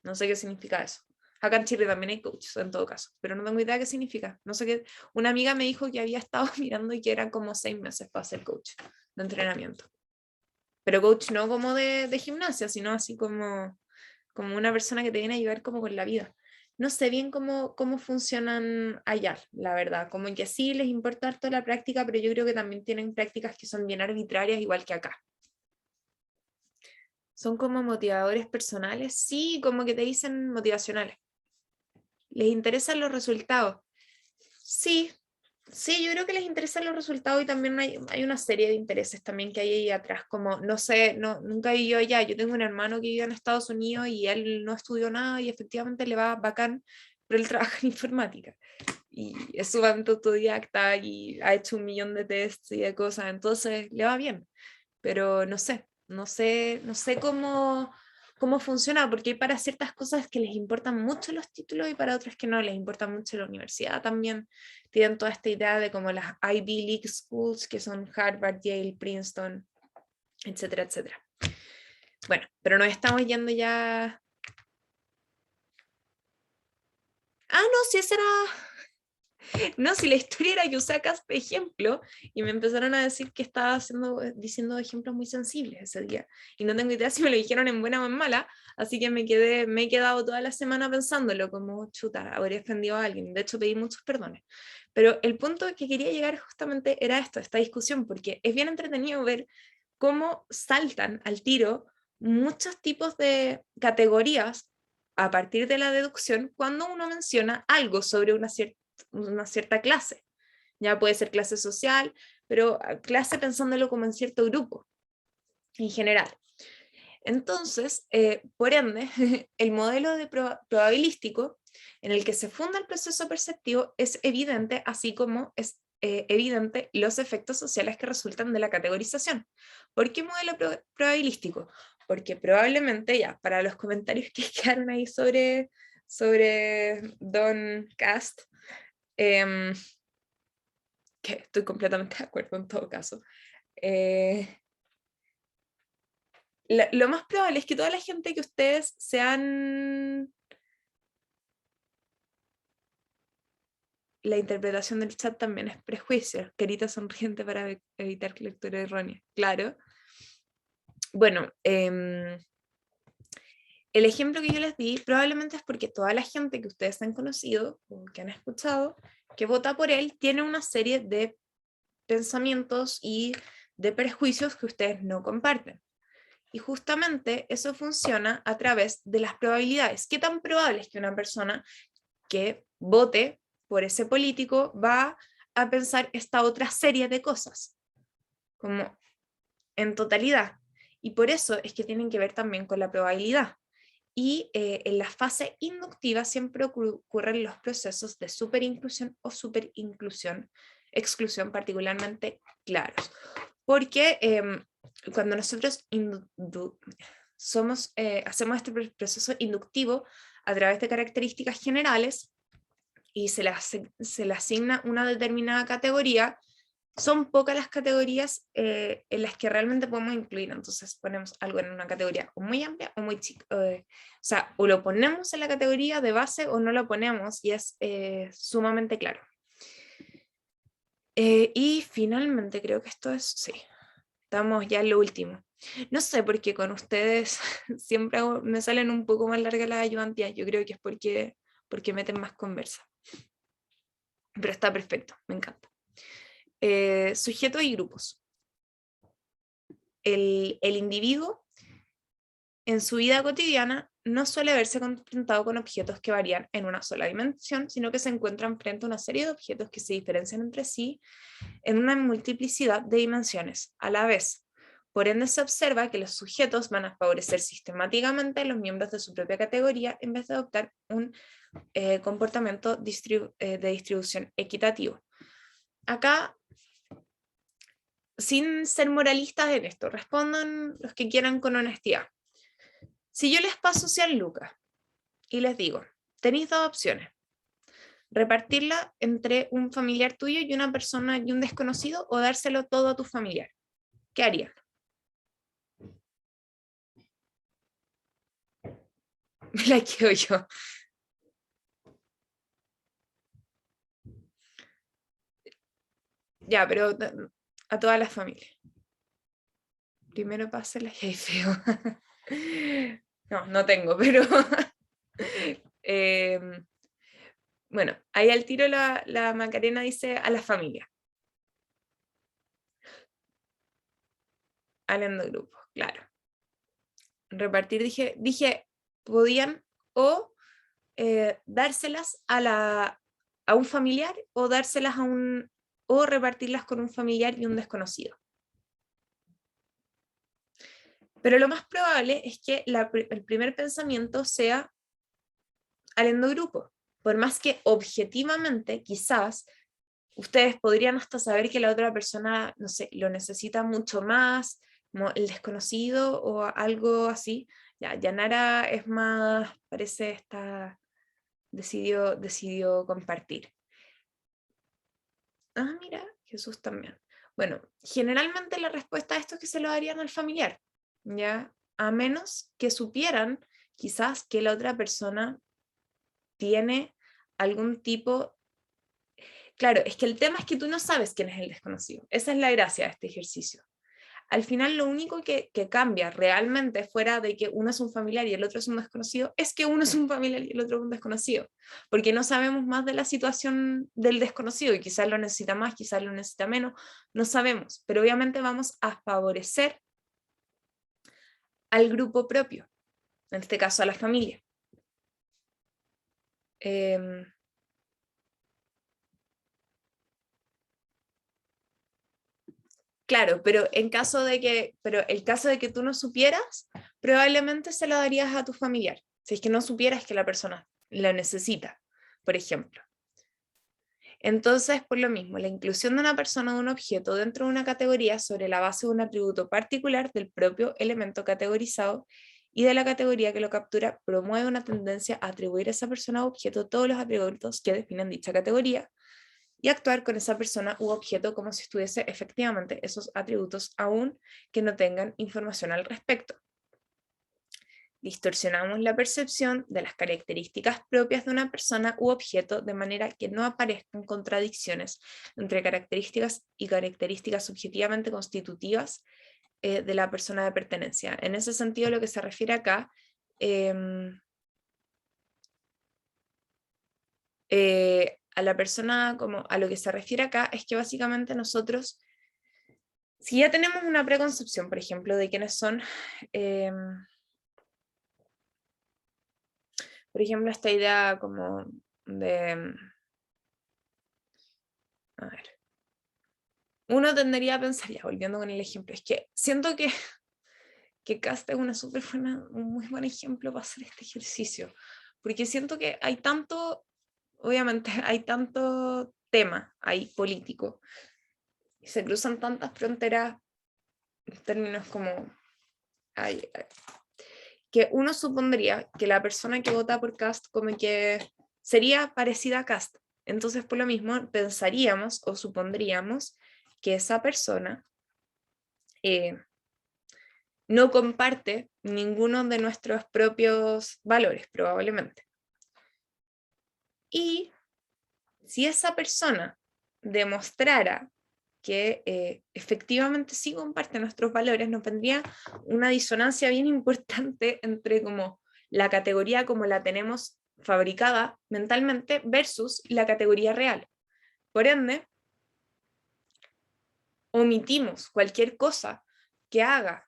No sé qué significa eso. Acá en Chile también hay coaches en todo caso, pero no tengo idea qué significa. No sé qué. Una amiga me dijo que había estado mirando y que eran como 6 meses para ser coach de entrenamiento. Pero coach no como de gimnasia, sino así como una persona que te viene a ayudar como con la vida. No sé bien cómo funcionan allá, la verdad. Como que sí les importa harto la práctica, pero yo creo que también tienen prácticas que son bien arbitrarias, igual que acá. Son como motivadores personales, sí, como que te dicen motivacionales. ¿Les interesan los resultados? Sí, sí, yo creo que les interesan los resultados y también hay una serie de intereses también que hay ahí atrás, como, no sé, no, nunca vivió allá, yo tengo un hermano que vive en Estados Unidos y él no estudió nada y efectivamente le va bacán, pero él trabaja en informática y es sumamente autodidacta y ha hecho 1 millón de tests y de cosas, entonces le va bien, pero no sé cómo funciona, porque hay para ciertas cosas que les importan mucho los títulos y para otras que no les importa mucho la universidad también. Tienen toda esta idea de como las Ivy League Schools, que son Harvard, Yale, Princeton, etcétera, etcétera. Bueno, pero nos estamos yendo ya... Ah, no, sí, esa era... No, si la historia era que usé acá de ejemplo, y me empezaron a decir que estaba diciendo ejemplos muy sensibles ese día. Y no tengo idea si me lo dijeron en buena o en mala, así que me he quedado toda la semana pensándolo, como chuta, habría ofendido a alguien. De hecho, pedí muchos perdones. Pero el punto que quería llegar justamente era esto, esta discusión, porque es bien entretenido ver cómo saltan al tiro muchos tipos de categorías a partir de la deducción cuando uno menciona algo sobre una cierta clase. Ya puede ser clase social, pero clase pensándolo como en cierto grupo, en general. Entonces, por ende, el modelo de probabilístico en el que se funda el proceso perceptivo es evidente, así como es evidente los efectos sociales que resultan de la categorización. ¿Por qué modelo probabilístico? Porque probablemente, ya, para los comentarios que quedaron ahí sobre Don Cast, que estoy completamente de acuerdo en todo caso, lo más probable es que toda la gente que ustedes sean... La interpretación del chat también es prejuicio, carita sonriente para evitar lectura errónea. Claro. Bueno, el ejemplo que yo les di probablemente es porque toda la gente que ustedes han conocido o que han escuchado que vota por él tiene una serie de pensamientos y de prejuicios que ustedes no comparten. Y justamente eso funciona a través de las probabilidades. ¿Qué tan probable es que una persona que vote por ese político va a pensar esta otra serie de cosas? Como en totalidad? Y por eso es que tienen que ver también con la probabilidad. Y en la fase inductiva siempre ocurren los procesos de superinclusión o superinclusión, exclusión particularmente claros. Porque cuando nosotros hacemos este proceso inductivo a través de características generales y se le asigna una determinada categoría, son pocas las categorías en las que realmente podemos incluir. Entonces ponemos algo en una categoría o muy amplia o muy chica. O sea, o lo ponemos en la categoría de base o no lo ponemos, y es sumamente claro. Y finalmente creo que esto es, sí, estamos ya en lo último. No sé por qué con ustedes siempre me salen un poco más largas las ayudantías. Yo creo que es porque meten más conversa. Pero está perfecto, me encanta. Sujetos y grupos. El individuo en su vida cotidiana no suele verse confrontado con objetos que varían en una sola dimensión, sino que se encuentran frente a una serie de objetos que se diferencian entre sí en una multiplicidad de dimensiones a la vez. Por ende, se observa que los sujetos van a favorecer sistemáticamente a los miembros de su propia categoría en vez de adoptar un comportamiento de distribución equitativo. Acá, sin ser moralistas en esto, respondan los que quieran con honestidad. Si yo les paso 100 lucas y les digo, tenéis dos opciones: repartirla entre un familiar tuyo y una persona y un desconocido, o dárselo todo a tu familiar, ¿qué harían? Me la quedo yo. Ya, pero a todas las familias. Primero pásela y ahí feo. No, no tengo, pero bueno, ahí al tiro la Macarena dice a la familia. Al endogrupo, claro. Repartir, dije podían o dárselas a un familiar o dárselas o repartirlas con un familiar y un desconocido. Pero lo más probable es que el primer pensamiento sea al endogrupo, por más que objetivamente quizás ustedes podrían hasta saber que la otra persona, no sé, lo necesita mucho más, como el desconocido o algo así. Ya Yanara es más, parece decidió compartir. Ah, mira, Jesús también. Bueno, generalmente la respuesta a esto es que se lo darían al familiar, ¿ya? A menos que supieran quizás que la otra persona tiene algún tipo... Claro, es que el tema es que tú no sabes quién es el desconocido. Esa es la gracia de este ejercicio. Al final lo único que cambia realmente, fuera de que uno es un familiar y el otro es un desconocido, es que uno es un familiar y el otro es un desconocido, porque no sabemos más de la situación del desconocido y quizás lo necesita más, quizás lo necesita menos, no sabemos, pero obviamente vamos a favorecer al grupo propio, en este caso a la familia. Claro, pero el caso de que tú no supieras, probablemente se lo darías a tu familiar, si es que no supieras que la persona lo necesita, por ejemplo. Entonces, por lo mismo, la inclusión de una persona o de un objeto dentro de una categoría sobre la base de un atributo particular del propio elemento categorizado y de la categoría que lo captura promueve una tendencia a atribuir a esa persona o objeto todos los atributos que definen dicha categoría y actuar con esa persona u objeto como si estuviese efectivamente esos atributos aún que no tengan información al respecto. Distorsionamos la percepción de las características propias de una persona u objeto de manera que no aparezcan contradicciones entre características y características objetivamente constitutivas de la persona de pertenencia. En ese sentido, lo que se refiere acá a la persona, como a lo que se refiere acá, es que básicamente nosotros, si ya tenemos una preconcepción, por ejemplo, de quiénes son, por ejemplo, esta idea como de, a ver, uno tendería a pensar, ya volviendo con el ejemplo, es que siento que Casta es un muy buen ejemplo para hacer este ejercicio, porque siento que hay tanto, obviamente hay tanto tema ahí político, y se cruzan tantas fronteras en términos como, que uno supondría que la persona que vota por Cast como que sería parecida a Cast. Entonces, por lo mismo, pensaríamos o supondríamos que esa persona no comparte ninguno de nuestros propios valores, probablemente. Y si esa persona demostrara que efectivamente sí comparte nuestros valores, nos vendría una disonancia bien importante entre como la categoría como la tenemos fabricada mentalmente versus la categoría real. Por ende, omitimos cualquier cosa que haga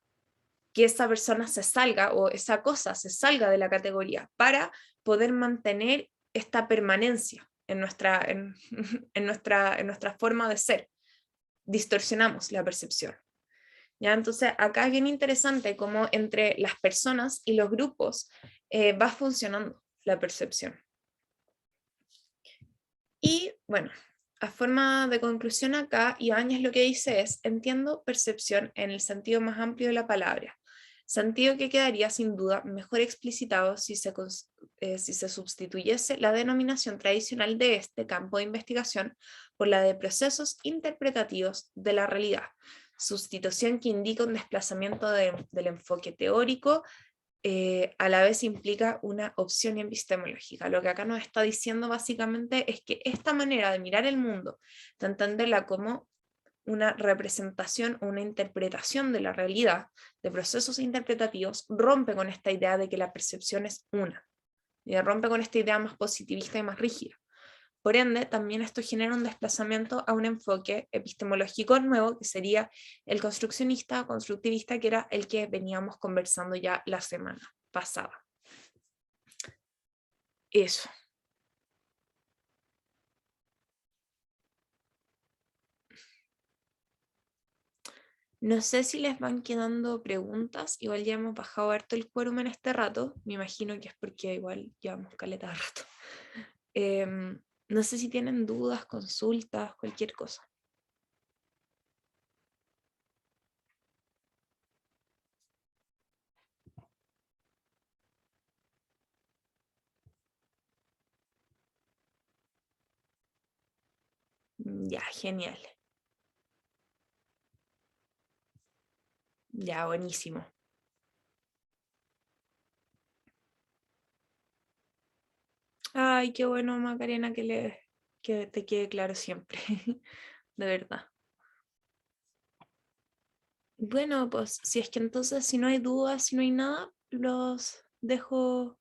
que esa persona se salga o esa cosa se salga de la categoría para poder mantener esta permanencia en nuestra forma de ser. Distorsionamos la percepción. ¿Ya? Entonces, acá es bien interesante cómo entre las personas y los grupos va funcionando la percepción. Y bueno, a forma de conclusión acá, Ibáñez lo que dice es, entiendo percepción en el sentido más amplio de la palabra, sentido que quedaría sin duda mejor explicitado si se sustituyese la denominación tradicional de este campo de investigación por la de procesos interpretativos de la realidad, sustitución que indica un desplazamiento del enfoque teórico a la vez implica una opción epistemológica. Lo que acá nos está diciendo básicamente es que esta manera de mirar el mundo, de entenderla como una representación o una interpretación de la realidad, de procesos interpretativos, rompe con esta idea de que la percepción es una, y rompe con esta idea más positivista y más rígida. Por ende, también esto genera un desplazamiento a un enfoque epistemológico nuevo, que sería el construccionista o constructivista, que era el que veníamos conversando ya la semana pasada. Eso. No sé si les van quedando preguntas, igual ya hemos bajado harto el quórum en este rato, me imagino que es porque igual llevamos caleta de rato. No sé si tienen dudas, consultas, cualquier cosa. Ya, genial. Ya, buenísimo. Ay, qué bueno, Macarena, que que te quede claro siempre, de verdad. Bueno, pues si es que entonces si no hay dudas, si no hay nada, los dejo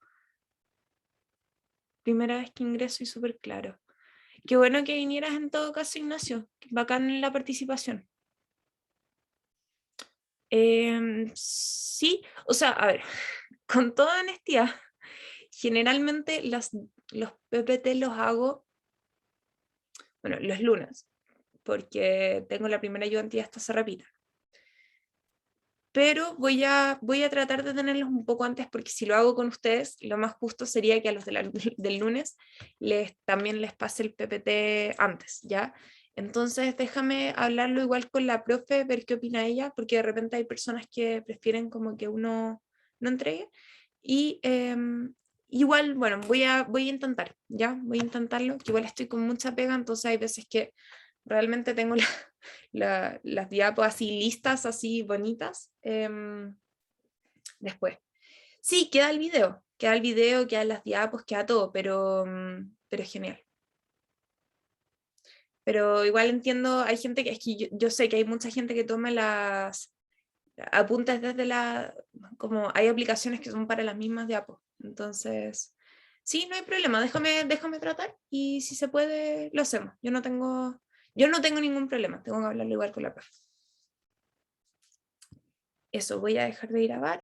primera vez que ingreso y súper claro. Qué bueno que vinieras en todo caso, Ignacio. Bacán la participación. Sí, o sea, a ver, con toda honestidad, generalmente los PPT los hago, bueno, los lunes, porque tengo la primera ayudante y hasta se repita. Pero voy a tratar de tenerlos un poco antes, porque si lo hago con ustedes, lo más justo sería que a los del lunes también les pase el PPT antes, ¿ya? Entonces déjame hablarlo igual con la profe, ver qué opina ella, porque de repente hay personas que prefieren como que uno no entregue. Y igual, bueno, voy a intentar, ¿ya? Voy a intentarlo, que igual estoy con mucha pega, entonces hay veces que realmente tengo las diapos así listas, así bonitas. Después. Sí, queda el video, quedan las diapos, queda todo, pero genial. Pero igual entiendo, hay gente que, es que yo sé que hay mucha gente que toma las apuntes desde como hay aplicaciones que son para las mismas diapos. Entonces, sí, no hay problema, déjame tratar y si se puede, lo hacemos. Yo no tengo ningún problema, tengo que hablarlo igual con la profe. Eso, voy a dejar de grabar.